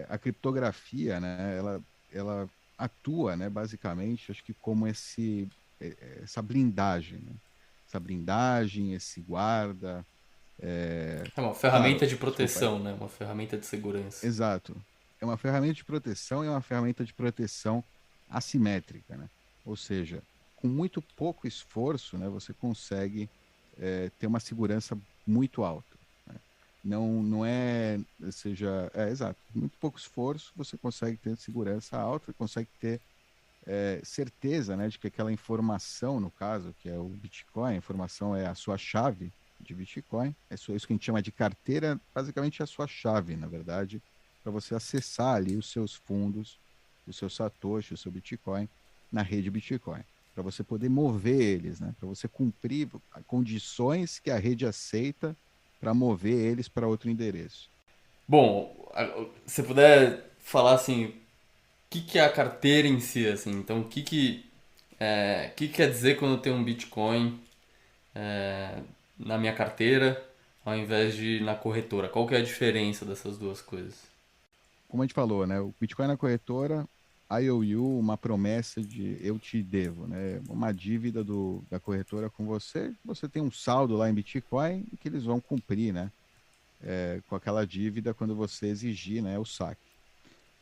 S2: a criptografia, né, ela atua, né, basicamente, acho que como essa blindagem, né? Essa blindagem, esse guarda.
S1: É uma
S2: Claro,
S1: ferramenta de
S2: desculpa,
S1: proteção, né? Uma ferramenta de segurança.
S2: exato. É uma ferramenta de proteção e é uma ferramenta de proteção assimétrica, né? Ou seja, com muito pouco esforço, né, você consegue ter uma segurança muito alta. Né? Não é, ou seja, exato, com muito pouco esforço você consegue ter segurança alta, consegue ter certeza, né, de que aquela informação, no caso, que é o Bitcoin, a informação é a sua chave, de Bitcoin. Isso que a gente chama de carteira, basicamente é a sua chave, na verdade, para você acessar ali os seus fundos, o seu Satoshi, o seu Bitcoin na rede Bitcoin, para você poder mover eles, né? Para você cumprir condições que a rede aceita para mover eles para outro endereço.
S1: Bom, se puder falar assim, o que é a carteira em si, assim? Então, o que quer dizer quando eu tenho um Bitcoin na minha carteira ao invés de na corretora? Qual que é a diferença dessas duas coisas?
S2: Como a gente falou, né? O Bitcoin na corretora, IOU, uma promessa de eu te devo, né? Uma dívida da corretora com você. Você tem um saldo lá em Bitcoin que eles vão cumprir, né? Com aquela dívida quando você exigir, né? O saque.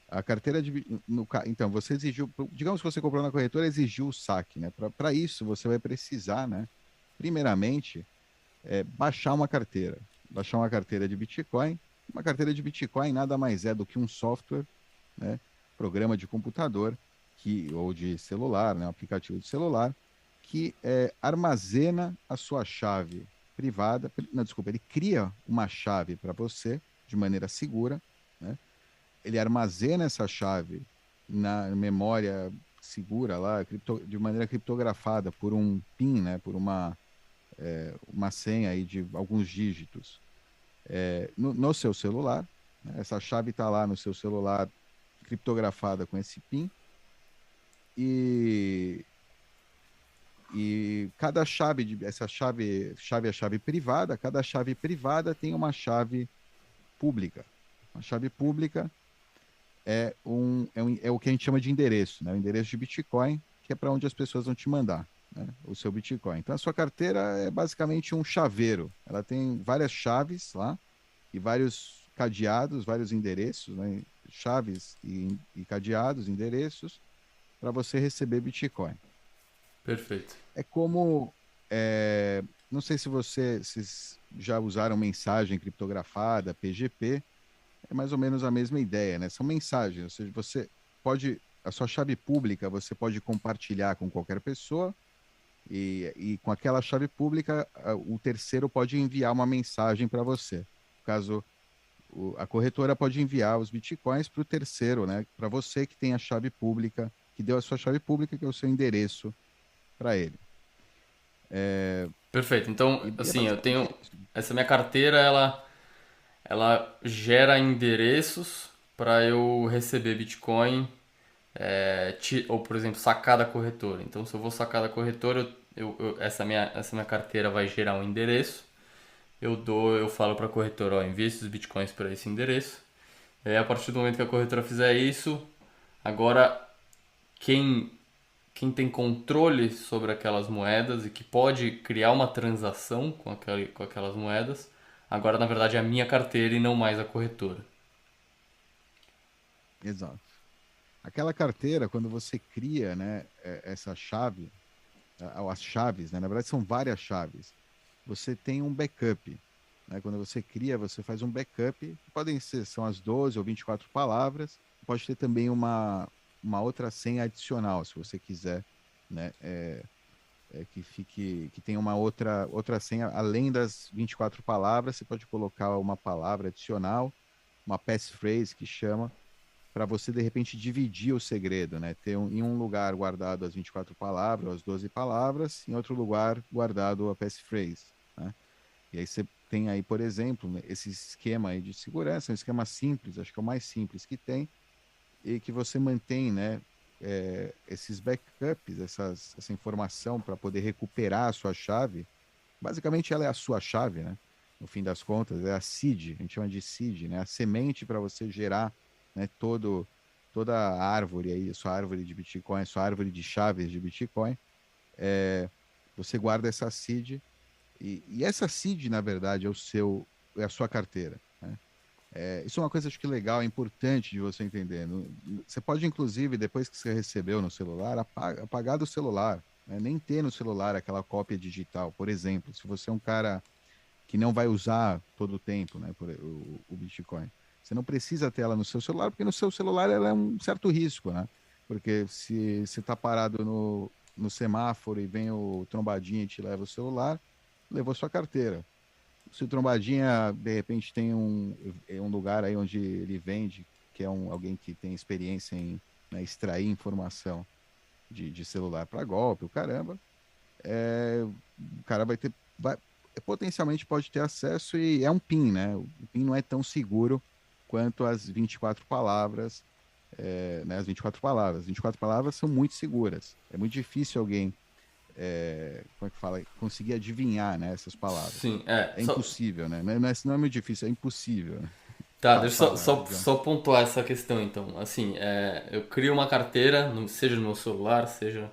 S2: A carteira de. Então, você exigiu. Digamos que você comprou na corretora, exigiu o saque, né? Para isso, você vai precisar, né? Primeiramente, baixar uma carteira. Baixar uma carteira de Bitcoin. Uma carteira de Bitcoin nada mais é do que um software, né? Programa de computador ou de celular, né? Um aplicativo de celular que armazena a sua chave privada. Não, desculpa, ele cria uma chave para você de maneira segura, né? Ele armazena essa chave na memória segura lá, de maneira criptografada por um PIN, né? Por uma senha aí de alguns dígitos no seu celular. Né? Essa chave está lá no seu celular criptografada com esse PIN e, e cada essa chave é chave privada, cada chave privada tem uma chave pública. A chave pública é o que a gente chama de endereço, né? O endereço de Bitcoin, que é para onde as pessoas vão te mandar, né? O seu Bitcoin. Então, a sua carteira é basicamente um chaveiro. Ela tem várias chaves lá e vários cadeados, vários endereços, né? Chaves e cadeados, endereços, para você receber Bitcoin.
S1: Perfeito.
S2: É como. Não sei se vocês já usaram mensagem criptografada, PGP, é mais ou menos a mesma ideia, né? São mensagens, ou seja, você pode. A sua chave pública você pode compartilhar com qualquer pessoa, e com aquela chave pública, o terceiro pode enviar uma mensagem para você. No caso, a corretora pode enviar os bitcoins para o terceiro, né? Para você que tem a chave pública, que deu a sua chave pública, que é o seu endereço para ele.
S1: Perfeito. Então,
S2: E é
S1: assim, eu
S2: basicamente
S1: tenho
S2: isso.
S1: essa minha carteira, ela gera endereços para eu receber Bitcoin, ou por exemplo, sacar da corretora. Então, se eu vou sacar da corretora, essa minha carteira vai gerar um endereço. Eu falo para a corretora, ó, envia esses Bitcoins para esse endereço. E aí, a partir do momento que a corretora fizer isso, agora quem quem tem controle sobre aquelas moedas e que pode criar uma transação com aquelas moedas, agora na verdade é a minha carteira e não mais a corretora.
S2: Exato. Aquela carteira, quando você cria, né, essa chave, as chaves, né, na verdade são várias chaves. Você tem um backup, né? Quando você cria, você faz um backup, que podem ser, são as 12 ou 24 palavras, pode ter também uma outra senha adicional, se você quiser, né, que tenha uma outra senha, além das 24 palavras, você pode colocar uma palavra adicional, uma passphrase que chama, para você de repente dividir o segredo, né? Ter em um lugar guardado as 24 palavras, as 12 palavras, em outro lugar guardado a passphrase, né? E aí você tem aí, por exemplo, né, esse esquema aí de segurança, um esquema simples, acho que é o mais simples que tem, e que você mantém, né, esses backups, essa informação para poder recuperar a sua chave. Basicamente, ela é a sua chave, né? No fim das contas, é a seed, a gente chama de seed, né? A semente para você gerar, né, toda a árvore aí, a sua árvore de Bitcoin, a sua árvore de chaves de Bitcoin. Você guarda essa seed e essa seed, na verdade, é a sua carteira, né? Isso é uma coisa acho que legal, é importante de você entender. Você pode, inclusive, depois que você recebeu no celular, apagar do celular, né? Nem ter no celular aquela cópia digital. Por exemplo, se você é um cara que não vai usar todo o tempo, né, o Bitcoin, você não precisa ter ela no seu celular, porque no seu celular ela é um certo risco, né? Porque se você está parado no semáforo e vem o trombadinho e te leva o celular, levou sua carteira. Se o Trombadinha, de repente, tem um lugar aí onde ele vende, que é alguém que tem experiência em, né, extrair informação de celular para golpe, o caramba, o cara vai ter, potencialmente pode ter acesso e é um PIN, né? O PIN não é tão seguro quanto as 24 palavras, né? As 24 palavras. As 24 palavras são muito seguras. É muito difícil alguém, como é que fala, conseguir adivinhar, né, essas palavras.
S1: Sim,
S2: É impossível, né? Não é muito difícil, é impossível, né?
S1: Tá, deixa eu
S2: Fala, John.
S1: só pontuar essa questão então. Assim, eu crio uma carteira, seja no meu celular, seja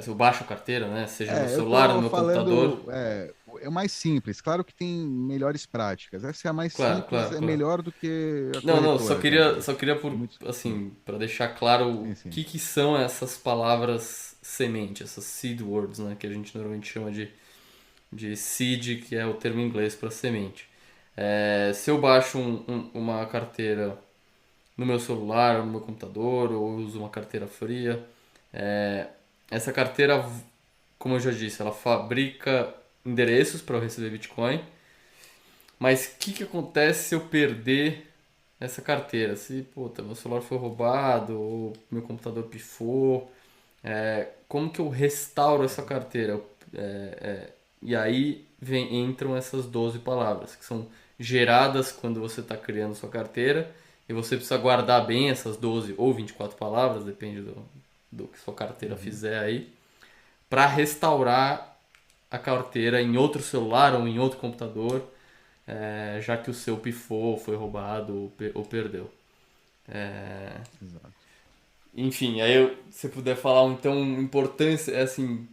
S1: eu baixo a carteira, né? Seja no
S2: Eu
S1: celular, no
S2: tô
S1: meu computador.
S2: falando, o mais simples. Claro que tem melhores práticas. Essa é a mais
S1: Claro,
S2: simples,
S1: claro,
S2: é
S1: claro.
S2: melhor do que a
S1: Não,
S2: corretora, talvez.
S1: só queria
S2: Tem muitos.
S1: assim, para deixar claro o
S2: Sim, sim.
S1: que são essas palavras semente, essas seed words, né? Que a gente normalmente chama de seed, que é o termo em inglês para semente. Se eu baixo uma carteira no meu celular, ou no meu computador, ou uso uma carteira fria. Essa carteira, como eu já disse, ela fabrica endereços para eu receber Bitcoin. Mas o que acontece se eu perder essa carteira? Se, puta, meu celular foi roubado, ou meu computador pifou, como que eu restauro essa carteira? E aí entram essas 12 palavras, que são geradas quando você está criando sua carteira, e você precisa guardar bem essas 12 ou 24 palavras, depende do que sua carteira
S2: Uhum.
S1: fizer aí, para restaurar a carteira em outro celular ou em outro computador, já que o seu pifou, foi roubado ou perdeu.
S2: Exato.
S1: Enfim, aí se puder falar então importância, assim, o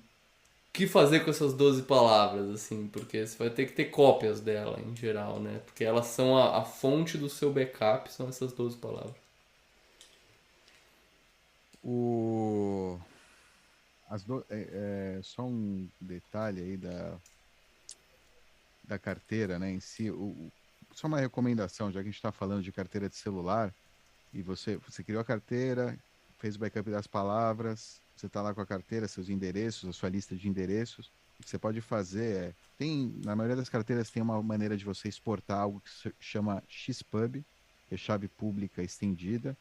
S1: que fazer com essas 12 palavras, assim, porque você vai ter que ter cópias dela em geral, né? Porque elas são a fonte do seu backup, são essas 12 palavras.
S2: O... Só um detalhe aí da carteira, né, em si. Só uma recomendação, já que a gente está falando de carteira de celular, e você criou a carteira, fez o backup das palavras, você está lá com a carteira, seus endereços, a sua lista de endereços. O que você pode fazer na maioria das carteiras tem uma maneira de você exportar algo que se chama XPub, que é chave pública estendida,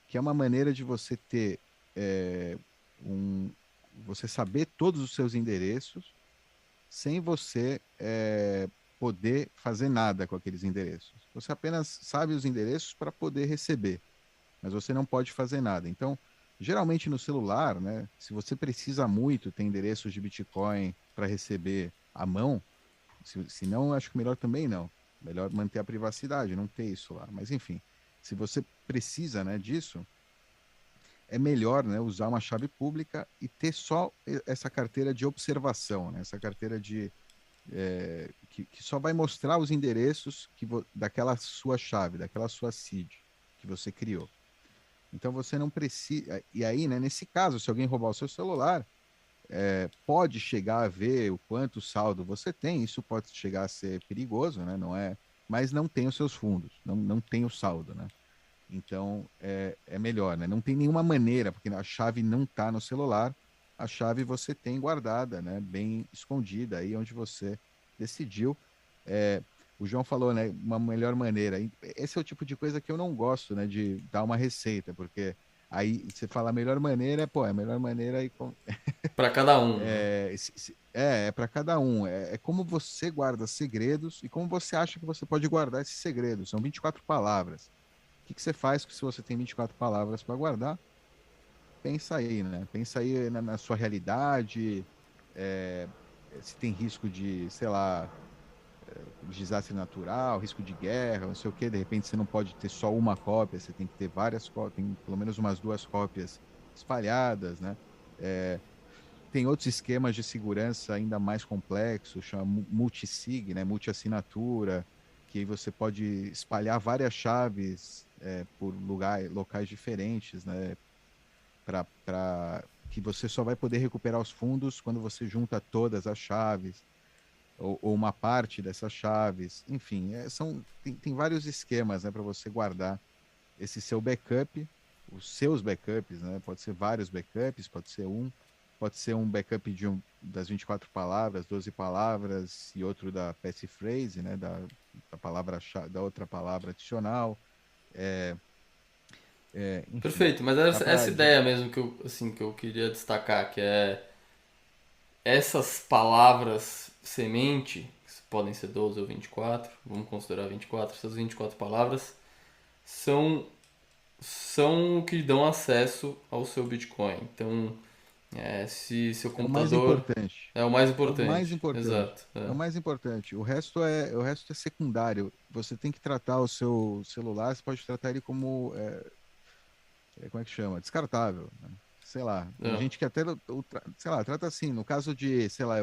S2: que é uma maneira de você ter é, um, você saber todos os seus endereços sem você poder fazer nada com aqueles endereços. Você apenas sabe os endereços para poder receber, mas você não pode fazer nada. Então, geralmente no celular, né, se você precisa muito ter endereços de Bitcoin para receber à mão, se não, acho que melhor também não. Melhor manter a privacidade, não ter isso lá. Mas enfim, se você precisa, né, disso, é melhor, né, usar uma chave pública e ter só essa carteira de observação, né, essa carteira que só vai mostrar os endereços daquela sua chave, daquela sua seed que você criou. Então você não precisa. E aí, né, nesse caso, se alguém roubar o seu celular, pode chegar a ver o quanto saldo você tem, isso pode chegar a ser perigoso, né? Não é, mas não tem os seus fundos, não tem o saldo, né? Então é melhor, né? Não tem nenhuma maneira, porque a chave não está no celular, a chave você tem guardada, né? Bem escondida aí onde você decidiu. É, o João falou, né? Uma melhor maneira. Esse é o tipo de coisa que eu não gosto, né? De dar uma receita, porque aí você fala a melhor maneira, pô, é a melhor maneira aí.
S1: Para cada um, né?
S2: É para cada um. É como você guarda segredos e como você acha que você pode guardar esses segredos. São 24 palavras. O que você faz se você tem 24 palavras para guardar? Pensa aí, né? Pensa aí na sua realidade, é, se tem risco de, sei lá, desastre natural, risco de guerra, não sei o quê. De repente você não pode ter só uma cópia, você tem que ter várias cópias, tem pelo menos umas duas cópias espalhadas, né? É, tem outros esquemas de segurança ainda mais complexos, chama multisig, né, multi-assinatura, que aí você pode espalhar várias chaves por locais diferentes, né, para que você só vai poder recuperar os fundos quando você junta todas as chaves ou uma parte dessas chaves. Enfim, tem vários esquemas, né, para você guardar esse seu backup, os seus backups, né, pode ser vários backups, pode ser um, pode ser um backup das 24 palavras, 12 palavras, e outro da passphrase, né, da palavra da outra palavra adicional. Enfim,
S1: Perfeito, mas
S2: dá
S1: essa
S2: para
S1: ideia mesmo que eu, assim, que eu queria destacar, que é essas palavras semente, que podem ser 12 ou 24, vamos considerar 24, essas 24 palavras são, são o que dão acesso ao seu Bitcoin. Então, se seu
S2: é o mais
S1: computador
S2: importante.
S1: é o mais
S2: É o mais
S1: importante,
S2: importante.
S1: exato.
S2: É o mais importante. O resto é secundário. Você tem que tratar o seu celular, você pode tratar ele como, como é que chama? Descartável, né? Sei lá. Tem
S1: É,
S2: gente que até, sei lá, trata assim. No caso de, sei lá,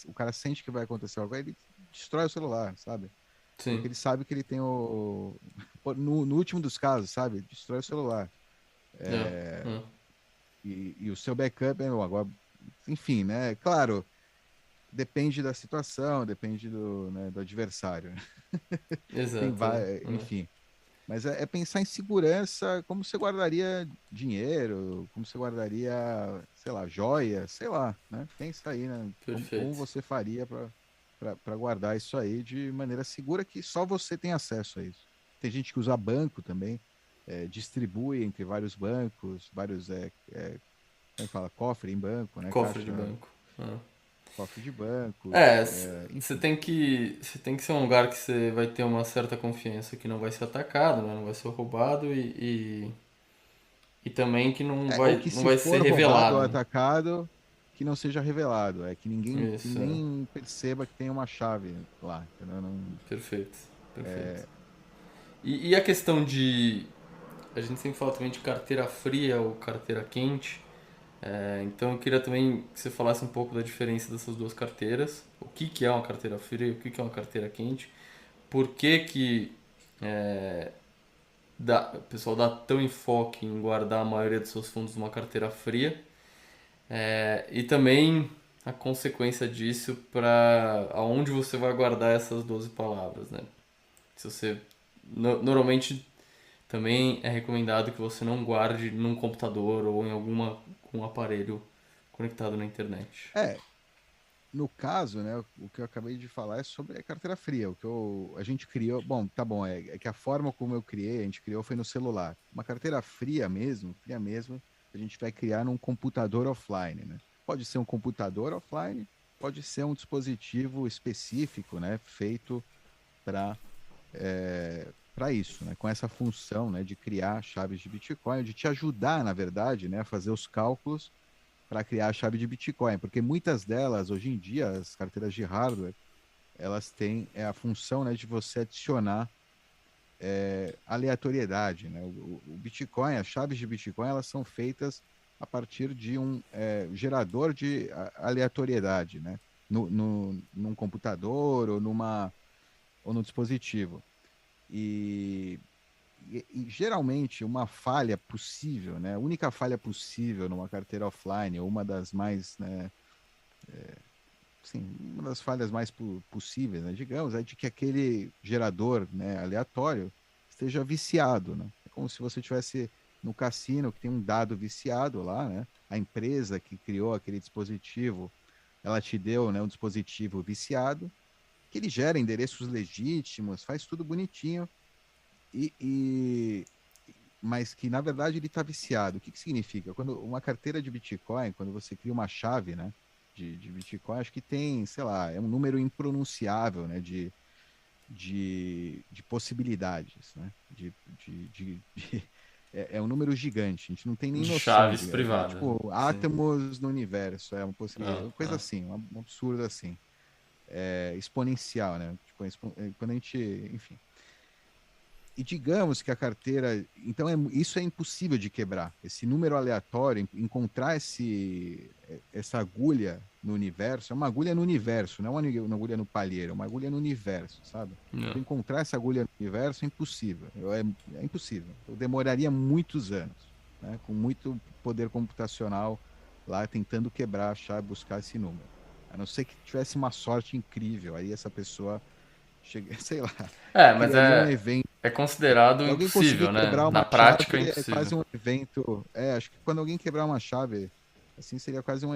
S2: o cara sente que vai acontecer algo, aí ele destrói o celular, sabe? Porque
S1: sim.
S2: ele sabe que ele tem no último dos casos, sabe? Destrói o celular.
S1: É, é.
S2: E o seu backup, agora, enfim, né? Claro, depende da situação, depende né, do adversário. Tem
S1: Exato.
S2: vai, enfim. Mas é pensar em segurança, como você guardaria dinheiro, como você guardaria, sei lá, joia, sei lá, né? Pensa aí, né? Como
S1: Perfeito.
S2: você faria para guardar isso aí de maneira segura que só você tem acesso a isso. Tem gente que usa banco também, distribui entre vários bancos, vários, como é que fala? Cofre em banco, né?
S1: Cofre de
S2: Caixa,
S1: banco. É.
S2: cofre de bancos, enfim.
S1: Você tem que ser um lugar que você vai ter uma certa confiança que não vai ser atacado, né? Não vai ser roubado e também que
S2: Ou que
S1: não
S2: se
S1: vai ser
S2: for roubado ou
S1: revelado.
S2: atacado, que não seja revelado, que
S1: Isso, é.
S2: ninguém perceba que tem uma chave lá, entendeu?
S1: Perfeito, perfeito. E a questão de. A gente sempre fala também de carteira fria ou carteira quente. Então eu queria também que você falasse um pouco da diferença dessas duas carteiras. O que, que é uma carteira fria e o que, que é uma carteira quente. Por que, que o pessoal dá tão enfoque em guardar a maioria dos seus fundos numa carteira fria. E também a consequência disso para aonde você vai guardar essas 12 palavras, né? Se você normalmente também é recomendado que você não guarde num computador ou em um aparelho conectado na internet.
S2: É, no caso, né, o que eu acabei de falar é sobre a carteira fria, a gente criou, bom, tá bom, é que a forma como eu criei, a gente criou foi no celular. Uma carteira fria mesmo, a gente vai criar num computador offline, né? Pode ser um computador offline, pode ser um dispositivo específico, né, feito para para isso, né? Com essa função, né, de criar chaves de Bitcoin, de te ajudar, na verdade, né, a fazer os cálculos para criar a chave de Bitcoin, porque muitas delas, hoje em dia, as carteiras de hardware, elas têm a função, né, de você adicionar aleatoriedade, né? O Bitcoin, as chaves de Bitcoin, elas são feitas a partir de um gerador de aleatoriedade, né? Num computador ou no dispositivo. E, e geralmente uma falha possível, né? A única falha possível numa carteira offline, ou uma das mais, né, sim, uma das falhas mais possíveis, né, digamos, é de que aquele gerador, né, aleatório esteja viciado, né? É como se você tivesse no cassino que tem um dado viciado lá, né? A empresa que criou aquele dispositivo, ela te deu, né, um dispositivo viciado, que ele gera endereços legítimos, faz tudo bonitinho, e, e- mas que na verdade ele está viciado. O que significa? Quando uma carteira de Bitcoin, quando você cria uma chave, né, de Bitcoin, acho que tem, sei lá, é um número impronunciável, né, de possibilidades, né, é um número gigante. A gente não tem nem
S1: De
S2: noção
S1: chaves privadas, né?
S2: tipo
S1: Sim.
S2: átomos no universo, é uma possibilidade,
S1: Ah,
S2: uma coisa
S1: ah.
S2: assim, um absurdo assim, exponencial, né? Tipo, quando a gente, enfim. E digamos que a carteira. Então, isso é impossível de quebrar. Esse número aleatório, encontrar essa agulha no universo, é uma agulha no universo, não é uma agulha no palheiro, é uma agulha no universo, sabe?
S1: Ah.
S2: Então, encontrar essa agulha no universo é impossível. É impossível. Eu demoraria muitos anos, né? Com muito poder computacional lá tentando quebrar a chave, buscar esse número. A não ser que tivesse uma sorte incrível. Aí essa pessoa, sei lá,
S1: Mas
S2: criaria um evento.
S1: é considerado
S2: Alguém conseguir
S1: impossível, né?
S2: quebrar
S1: Na
S2: uma chave
S1: prática é
S2: é
S1: impossível.
S2: quase um evento. Acho que quando alguém quebrar uma chave, Assim seria quase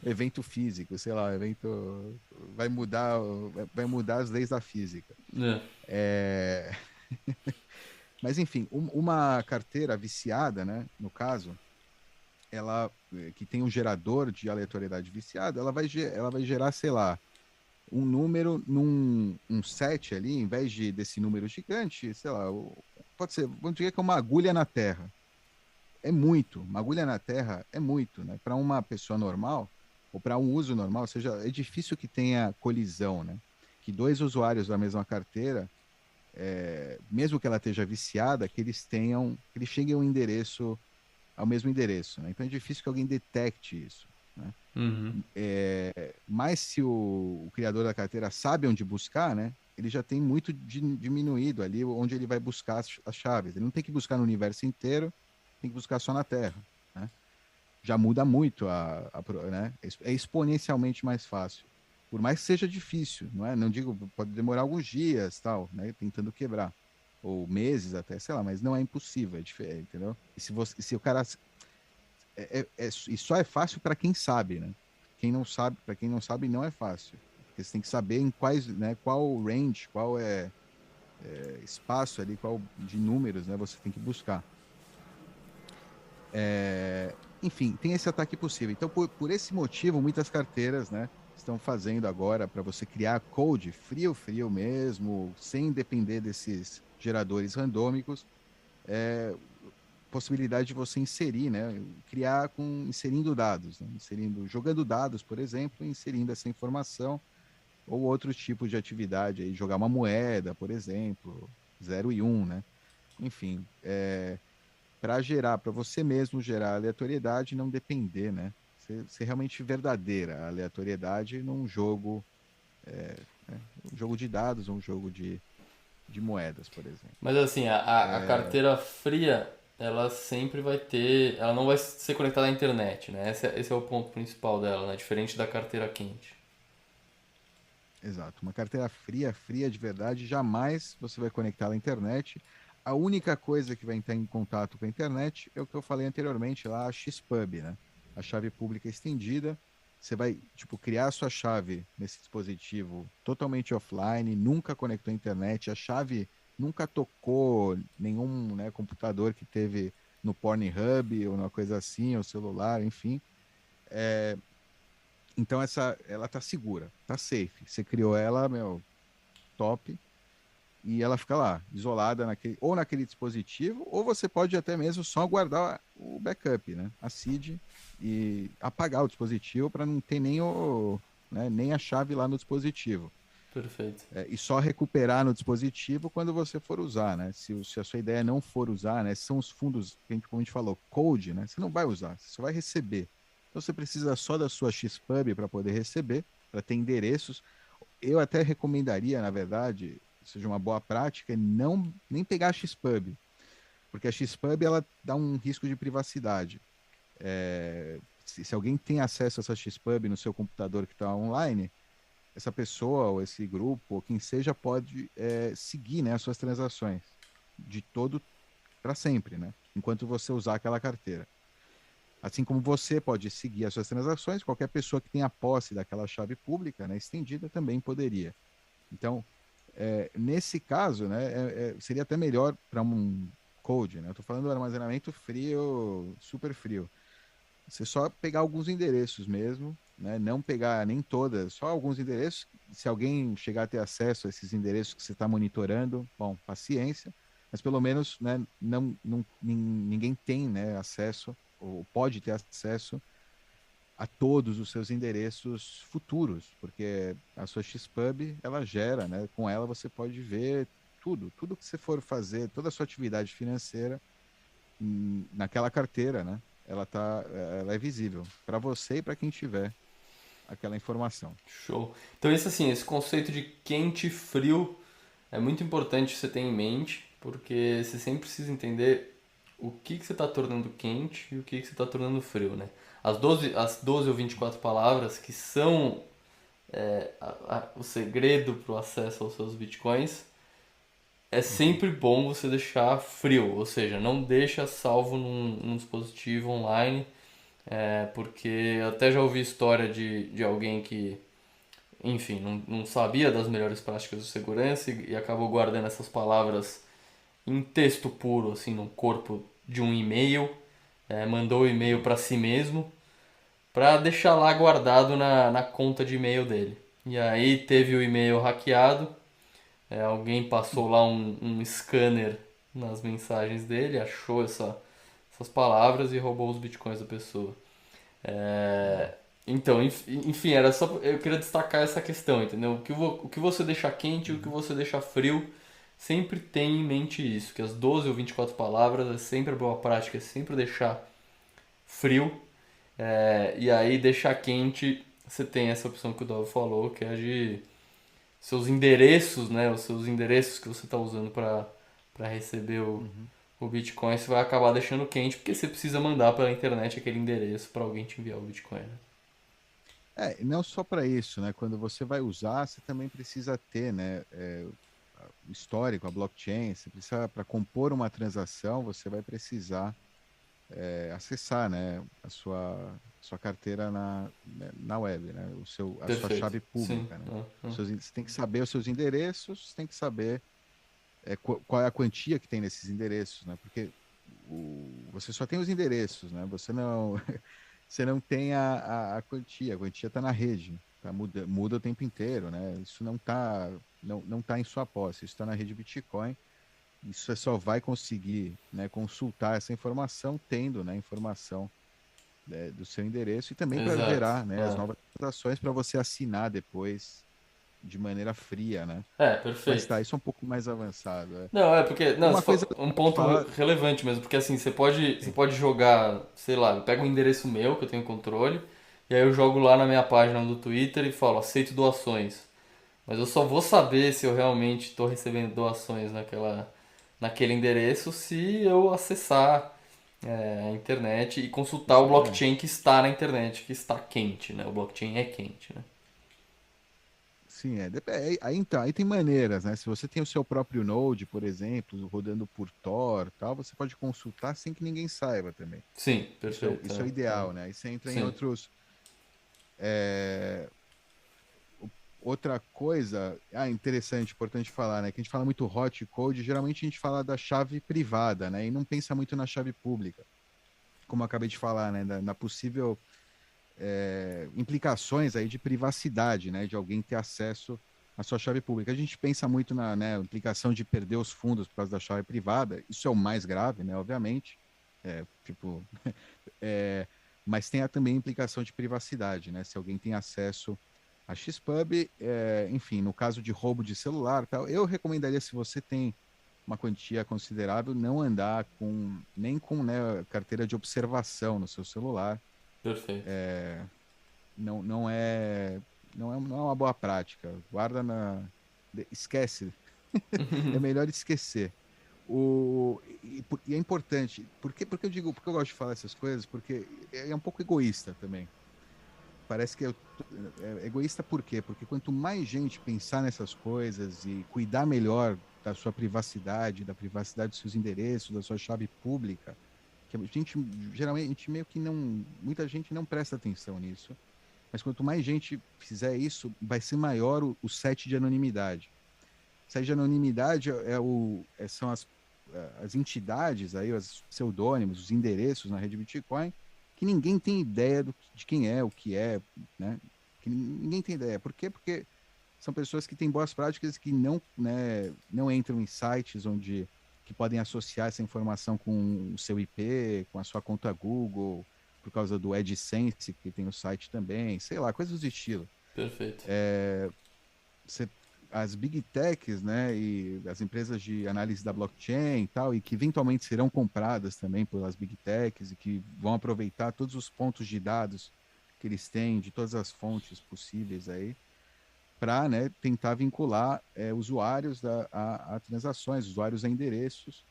S2: evento físico, sei lá, evento vai mudar, vai mudar as leis da física.
S1: É.
S2: É, mas enfim, uma carteira viciada, né, no caso, ela que tem um gerador de aleatoriedade viciada, ela vai gerar, sei lá, um número num um set ali, em vez desse número gigante, sei lá, pode ser, vamos dizer que é uma agulha na Terra. É muito, uma agulha na Terra é muito, né? Para uma pessoa normal, ou para um uso normal, ou seja, é difícil que tenha colisão, né? Que dois usuários da mesma carteira, mesmo que ela esteja viciada, que eles cheguem ao mesmo endereço, né? Então é difícil que alguém detecte isso, né?
S1: Uhum.
S2: Mas se o criador da carteira sabe onde buscar, né? Ele já tem muito diminuído ali onde ele vai buscar as chaves. Ele não tem que buscar no universo inteiro, tem que buscar só na Terra, né? Já muda muito né? É exponencialmente mais fácil. Por mais que seja difícil, não é? Não digo, pode demorar alguns dias, tal, né? Tentando quebrar. Ou meses até, sei lá, mas não é impossível, é diferente, entendeu? E se o cara e só é fácil para quem sabe, né? Quem não sabe, para quem não sabe, não é fácil. Porque você tem que saber em quais, né, qual range, qual espaço ali, qual de números, né, você tem que buscar. Enfim, tem esse ataque possível. Então, por esse motivo, muitas carteiras, né, estão fazendo agora para você criar code frio mesmo, sem depender desses geradores randômicos, é, possibilidade de você inserir, né, criar inserindo dados, né, jogando dados, por exemplo, inserindo essa informação ou outros tipos de atividade, aí, jogar uma moeda, por exemplo, 0 e 1, né? Enfim, para você mesmo gerar aleatoriedade e não depender, né? Ser realmente verdadeira a aleatoriedade num jogo, um jogo de dados ou um jogo de moedas, por exemplo.
S1: Mas assim, a carteira fria, ela sempre vai ter. Ela não vai ser conectada à internet, né? Esse é o ponto principal dela, né? Diferente da carteira quente.
S2: Exato. Uma carteira fria de verdade, jamais você vai conectar à internet. A única coisa que vai entrar em contato com a internet é o que eu falei anteriormente lá, a XPub, né? A chave pública estendida. Você vai, tipo, criar a sua chave nesse dispositivo totalmente offline, nunca conectou à internet, a chave nunca tocou nenhum, né, computador que teve no Pornhub ou uma coisa assim, ou celular, enfim. Então ela tá segura, tá safe. Você criou ela, meu, top, e ela fica lá, isolada naquele dispositivo, ou você pode até mesmo só guardar o backup, né? A seed e apagar o dispositivo para não ter nem a chave lá no dispositivo.
S1: Perfeito.
S2: E só recuperar no dispositivo quando você for usar, né? Se a sua ideia não for usar, né? São os fundos, como a gente falou, code, né? Você não vai usar, você só vai receber. Então você precisa só da sua XPub para poder receber, para ter endereços. Eu até recomendaria, na verdade, seja uma boa prática, não nem pegar a XPub, porque a XPub ela dá um risco de privacidade. Se alguém tem acesso a essa XPub no seu computador que está online, essa pessoa ou esse grupo ou quem seja pode seguir, né, as suas transações de todo para sempre, né? Enquanto você usar aquela carteira. Assim como você pode seguir as suas transações, qualquer pessoa que tenha posse daquela chave pública, né, estendida, também poderia. Então, nesse caso, né, seria até melhor para um code, né? Eu estou falando do armazenamento frio, super frio. Você só pegar alguns endereços mesmo, né? Não pegar nem todas, só alguns endereços. Se alguém chegar a ter acesso a esses endereços que você está monitorando, bom, paciência. Mas pelo menos, né, ninguém tem, né, acesso ou pode ter acesso a todos os seus endereços futuros, porque a sua XPub, ela gera, né? Com ela você pode ver tudo que você for fazer, toda a sua atividade financeira naquela carteira, né? Ela é visível para você e para quem tiver aquela informação.
S1: Show. Então, esse conceito de quente e frio é muito importante você ter em mente, porque você sempre precisa entender o que você está tornando quente e o que você está tornando frio, né? As 12 ou 24 palavras que são o segredo para o acesso aos seus bitcoins é sempre bom você deixar frio, ou seja, não deixa salvo num dispositivo online, porque eu até já ouvi história de alguém que, enfim, não sabia das melhores práticas de segurança e acabou guardando essas palavras em texto puro, assim, no corpo de um e-mail, mandou o e-mail para si mesmo, para deixar lá guardado na conta de e-mail dele. E aí teve o e-mail hackeado, alguém passou lá um scanner nas mensagens dele, achou essas palavras e roubou os bitcoins da pessoa.
S2: Uau.
S1: Então, enfim, era só eu queria destacar essa questão, entendeu? O que você deixa quente e o que
S2: Uhum.
S1: você deixa frio, sempre tem em mente isso, que as 12 ou 24 palavras é sempre a boa prática, é sempre deixar frio, e aí deixar quente, você tem essa opção que o Dove falou, que é de seus endereços, né? Os seus endereços que você está usando para receber
S2: Uhum.
S1: o Bitcoin, você vai acabar deixando quente, porque você precisa mandar pela internet aquele endereço para alguém te enviar o Bitcoin, né?
S2: E não só para isso, né? Quando você vai usar, você também precisa ter, né? O histórico, a blockchain. Você precisa, para compor uma transação, você vai precisar acessar, né? A sua carteira na web, né? A sua
S1: Perfeito.
S2: chave
S1: Sim.
S2: pública, né? Você tem que saber os seus endereços, você tem que saber qual é a quantia que tem nesses endereços, né? Porque você só tem os endereços, né? Você não tem a quantia. A quantia está na rede, tá? Muda o tempo inteiro, né? Isso não tá em sua posse, isso está na rede Bitcoin. Isso você só vai conseguir, né, consultar essa informação tendo, né, informação, do seu endereço e também para
S1: Exato.
S2: gerar, né, as novas transações para você assinar depois de maneira fria, né? Mas
S1: Perfeito.
S2: tá, isso é um pouco mais avançado.
S1: Não, porque. Não,
S2: Uma coisa
S1: um
S2: de
S1: ponto
S2: falar.
S1: relevante mesmo, porque assim, você
S2: Sim.
S1: pode jogar, sei lá, eu pego um endereço meu, que eu tenho controle, e aí eu jogo lá na minha página do Twitter e falo, aceito doações. Mas eu só vou saber se eu realmente estou recebendo doações naquele endereço se eu acessar a internet e consultar o
S2: Isso é.
S1: blockchain que está na internet, que está quente, né? O blockchain é quente, né?
S2: Sim, aí, então, aí tem maneiras, né? Se você tem o seu próprio Node, por exemplo, rodando por Tor, tal, você pode consultar sem que ninguém saiba também.
S1: Sim,
S2: Isso é,
S1: perfeito.
S2: isso é o ideal, né? Aí você entra em
S1: Sim,
S2: outros. é, Outra coisa, interessante, importante falar, né? Que a gente fala muito hot code, geralmente a gente fala da chave privada, né? E não pensa muito na chave pública, como eu acabei de falar, né? Na possível implicações aí de privacidade, né? De alguém ter acesso à sua chave pública. A gente pensa muito na, né, implicação de perder os fundos por causa da chave privada. Isso é o mais grave, né? Obviamente. Tipo, é, mas tem também a implicação de privacidade, né? Se alguém tem acesso a Xpub, enfim, no caso de roubo de celular, tal, eu recomendaria se você tem uma quantia considerável, não andar nem com, né, carteira de observação no seu celular.
S1: perfeito.
S2: Não, não é uma boa prática. Esquece. É melhor esquecer. E é importante. Por que eu gosto de falar essas coisas? Porque é um pouco egoísta também. Parece que é egoísta por quê? Porque quanto mais gente pensar nessas coisas e cuidar melhor da sua privacidade, da privacidade dos seus endereços, da sua chave pública, que a gente geralmente a gente meio que não, muita gente não presta atenção nisso, mas quanto mais gente fizer isso, vai ser maior o set de anonimidade. O set de anonimidade são as entidades aí, os pseudônimos, os endereços na rede Bitcoin, que ninguém tem ideia de quem é, o que é, né? Que ninguém tem ideia. Por quê? Porque são pessoas que têm boas práticas que não, né, não entram em sites onde que podem associar essa informação com o seu IP, com a sua conta Google, por causa do AdSense que tem no site também, sei lá, coisas do estilo.
S1: Perfeito.
S2: Você, as big techs, né, e as empresas de análise da blockchain e tal, e que eventualmente serão compradas também pelas big techs e que vão aproveitar todos os pontos de dados que eles têm de todas as fontes possíveis aí para, né, tentar vincular usuários a transações, usuários a endereços.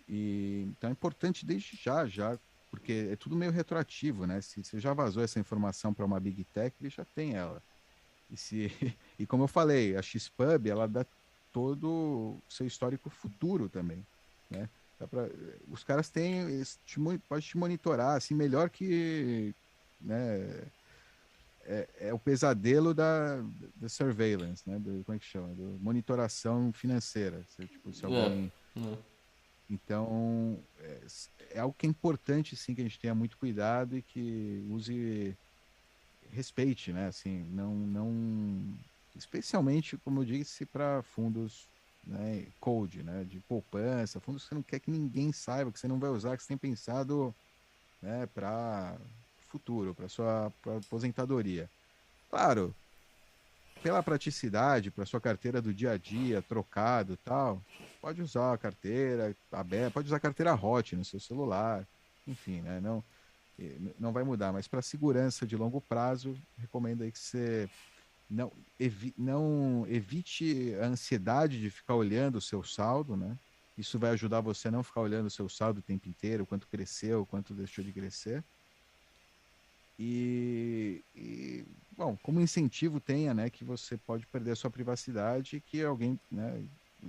S2: Então é importante desde já, porque é tudo meio retroativo, né? Se você já vazou essa informação para uma Big Tech, ele já tem ela. E, se, e como eu falei, a Xpub, ela dá todo o seu histórico futuro também, né? Os caras têm, pode te monitorar assim melhor que, né? É o pesadelo da surveillance, né? Como é que chama? Do monitoração financeira. Tipo, se
S1: É,
S2: alguém.
S1: é.
S2: Então, é algo que é importante, sim, que a gente tenha muito cuidado e que use, respeite, né? Assim, especialmente, como eu disse, para fundos, né, cold, né? De poupança, fundos que você não quer que ninguém saiba, que você não vai usar, que você tem pensado, né, para futuro, para sua pra aposentadoria. Claro, pela praticidade, para sua carteira do dia a dia, trocado e tal, pode usar a carteira aberta, pode usar a carteira hot no seu celular, enfim, né? Não vai mudar, mas para segurança de longo prazo, recomendo aí que você não evite a ansiedade de ficar olhando o seu saldo, né? Isso vai ajudar você a não ficar olhando o seu saldo o tempo inteiro, quanto cresceu, quanto deixou de crescer. Bom, como incentivo tenha, né, que você pode perder a sua privacidade e que alguém, né,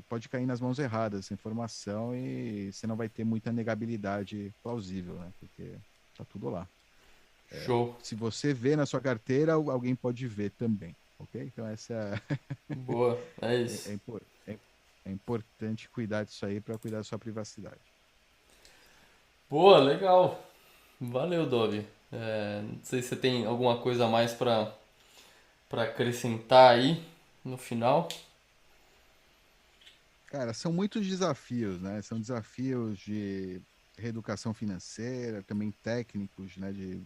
S2: pode cair nas mãos erradas essa informação e você não vai ter muita negabilidade plausível, né, porque tá tudo lá.
S1: Show.
S2: Se você vê na sua carteira, alguém pode ver também, ok? Então essa
S1: Boa. É
S2: é,
S1: isso.
S2: é, impor- é- é importante cuidar disso aí para cuidar da sua privacidade.
S1: Boa, legal. Valeu, Dove. Não sei se você tem alguma coisa a mais para acrescentar aí no final.
S2: Cara, são muitos desafios, né? São desafios de reeducação financeira, também técnicos, né? De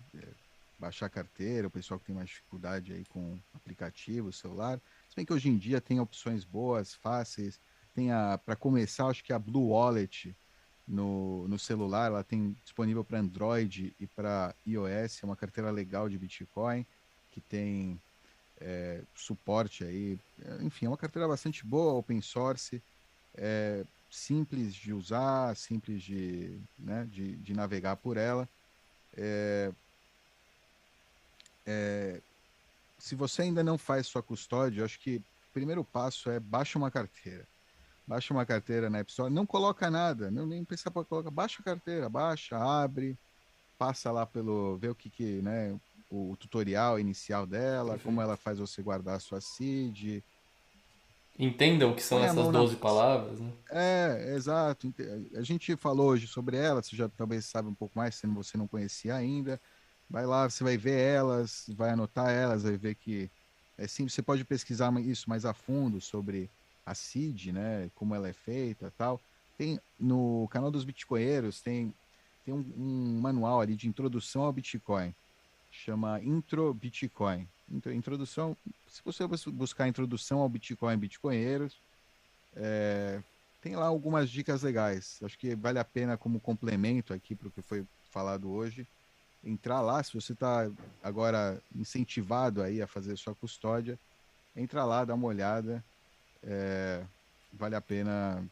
S2: baixar carteira, o pessoal que tem mais dificuldade aí com aplicativo, celular. Se bem que hoje em dia tem opções boas, fáceis. Para começar, acho que a Blue Wallet no celular, ela tem disponível para Android e para iOS, é uma carteira legal de Bitcoin, que tem suporte aí. Enfim, é uma carteira bastante boa, open source, simples de usar, simples né, de navegar por ela. Se você ainda não faz sua custódia, eu acho que o primeiro passo é baixa uma carteira. Baixa uma carteira na App Store, não coloca nada, não nem pensa para colocar, baixa a carteira, baixa, abre, passa lá vê o né, o tutorial inicial dela, como
S1: Perfeito.
S2: ela faz você guardar a sua seed,
S1: Entendam o que são
S2: põe a
S1: essas
S2: mão na
S1: 12 palavras, né?
S2: exato. A gente falou hoje sobre elas, você já talvez sabe um pouco mais, se você não conhecia ainda. Vai lá, você vai ver elas, vai anotar elas, vai ver que é simples. Você pode pesquisar isso mais a fundo sobre a seed, né? Como ela é feita, tal. Tem no canal dos Bitcoinheiros tem um manual ali de introdução ao Bitcoin, chama Intro Bitcoin. Introdução. Se você buscar introdução ao Bitcoin, Bitcoinheiros, tem lá algumas dicas legais. Acho que vale a pena como complemento aqui para o que foi falado hoje entrar lá, se você está agora incentivado aí a fazer sua custódia, entra lá, dá uma olhada, vale a pena,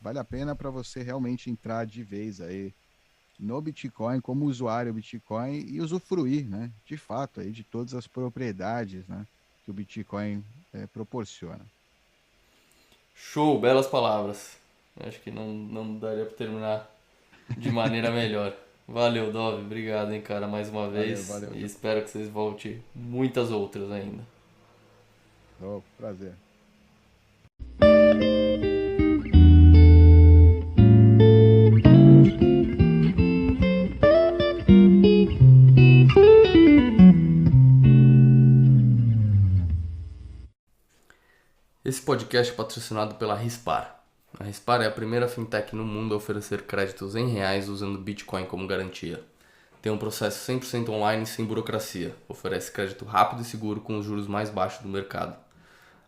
S2: vale a pena para você realmente entrar de vez aí no Bitcoin como usuário Bitcoin e usufruir, né, de fato aí de todas as propriedades, né, que o Bitcoin proporciona.
S1: Show, belas palavras. Acho que não daria para terminar de maneira melhor. Valeu, Dove. Obrigado, hein, cara, mais uma
S2: Valeu,
S1: vez.
S2: valeu,
S1: E
S2: João.
S1: espero que vocês voltem muitas outras ainda.
S2: Oh, prazer.
S1: Esse podcast é patrocinado pela Rispar. A Rispar é a primeira fintech no mundo a oferecer créditos em reais usando Bitcoin como garantia. Tem um processo 100% online sem burocracia. Oferece crédito rápido e seguro com os juros mais baixos do mercado.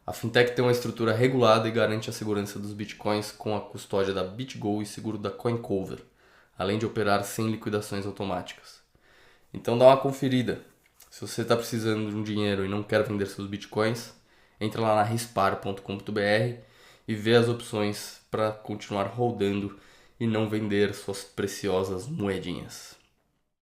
S1: A fintech tem uma estrutura regulada e garante a segurança dos bitcoins com a custódia da BitGo e seguro da CoinCover, além de operar sem liquidações automáticas. Então dá uma conferida. Se você está precisando de um dinheiro e não quer vender seus bitcoins, entra lá na rispar.com.br e vê as opções para continuar rodando e não vender suas preciosas moedinhas.